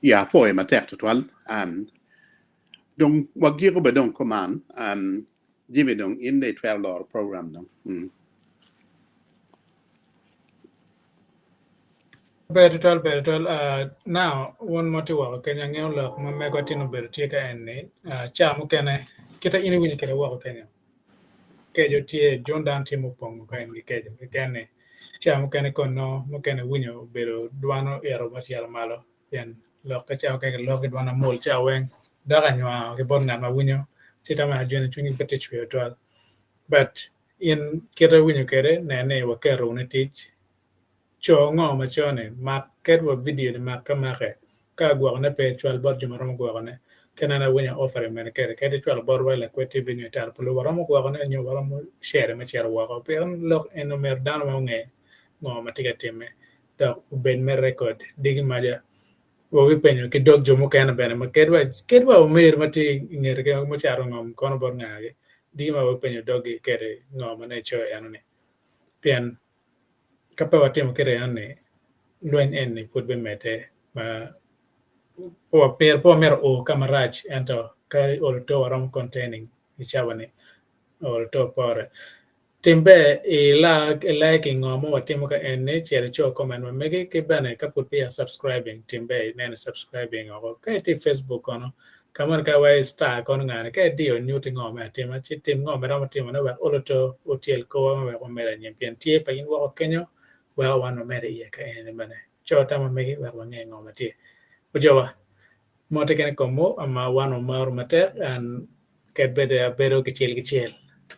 ya po ma tek total dong wagi ko ba dong command Jimmy dong in the 12-hour program dong Betul. Now, one more to work. Kenya ngeo lok me ko tinu ber tika enne. Chamu kene kita ini wini kere wako Kenya. Kejo tie John Dan timu pongo kain kejo. Kene chamu kene kono mo kene winyo bero duano ero masiala malo. Yen lok ka chamu kene lok duana mol chaweng. Daga nywa ke bon ngama winyo. Sita ma jene chungi pete chwe toal. But in kita winyo kere nene wakero ne teach cho ngo ma chone ma ket wa video ni ma kamake ka gwa na pe chwal bor juma rom gwa ne kana na wenya offer men kere kete chwal bor wa la kwete video tar pulo rom gwa ne nyu rom share ma chero wa pe lok eno mer dan ma nge ngo ma tiga teme do ben mer record digi ma ja wo wi penyo ki dog jomo kana bene ma kedwa o mer ma ti ngere ke ma charo ngom kono bor ngaage digi ma wo penyo dogi kere ngo ma ne cho eno ne pien kapa watimo kere ane luen ene put be mete ma po mer o kamarach ento kari ol to waram containing ichawane ol to pore timbe like ngomo watimo ka ene chere cho comment ma mege ke bane ka put be subscribing timbe nene subscribing o ka ti Facebook ono kamar ka wa star kon ngane ka dio new to ngome atima chi tim ngome ram timo na wa ol to hotel ko ma wa mera nyempien tie pa in wa kenyo well one mere ye ka ene mane chota ma megi wa nge ngoma tie ujowa mote kene komo ama wano mar mater an ke bede bero kichel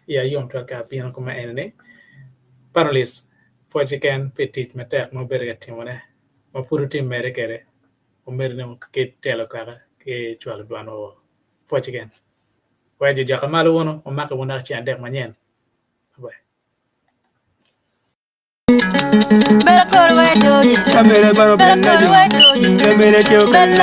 ya yom to ka pino kuma ene paralis for chicken petit mater mo bere timone mo puru tim mere kere o mere no ke telo kara ke chwal dwano for chicken waje jakamalo wono o maka wona chi andek manyen bye Bella